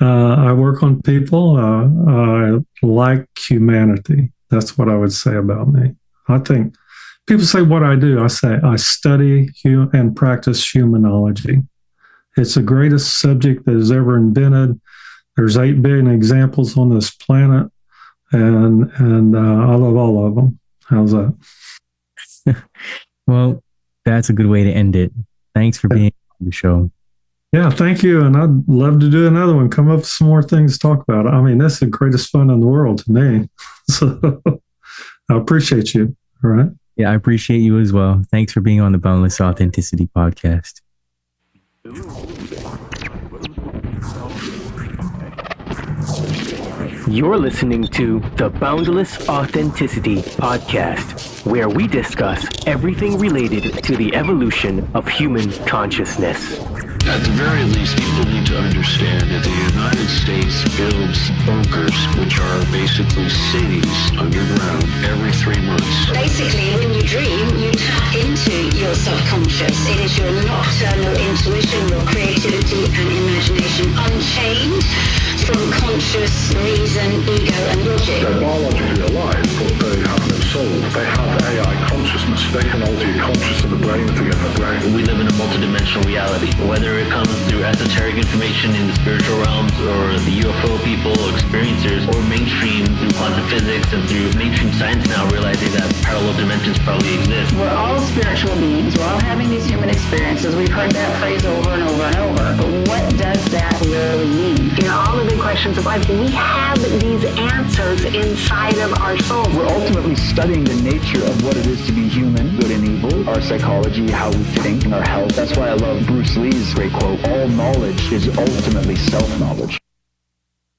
I work on people. I like humanity. That's what I would say about me. I think people say what I do. I say I study and practice humanology. It's the greatest subject that is ever invented. There's 8 billion examples on this planet, and I love all of them. How's that? Well, that's a good way to end it. Thanks for being on the show. Yeah, thank you. And I'd love to do another one. Come up with some more things to talk about. I mean, that's the greatest fun in the world to me. So I appreciate you. All right. Yeah, I appreciate you as well. Thanks for being on the Boundless Authenticity podcast. You're listening to the Boundless Authenticity podcast, where we discuss everything related to the evolution of human consciousness. At the very least, people need to understand that the United States builds bunkers, which are basically cities underground, every 3 months. Basically, when you dream, you tap into your subconscious. It is your nocturnal intuition, your creativity and imagination unchained from conscious reason, ego and logic. They're biologically alive, but they have no soul. They have AI consciousness. They can alter your consciousness of the brain to get the brain. We live in a multidimensional reality. Whether it comes through esoteric information in the spiritual realms, or the UFO people, experiencers, or mainstream through quantum physics and through mainstream science now, realizing that parallel dimensions probably exist. We're all spiritual beings. We're all having these human experiences. We've heard that phrase over and over and over. But what does that really mean? You know, all the big questions of life, we have these answers inside of our souls. We're ultimately studying the nature of what it is to be human, good and evil, our psychology, how we think, and our health. That's why I love Bruce Lee's great quote, all knowledge is ultimately self-knowledge.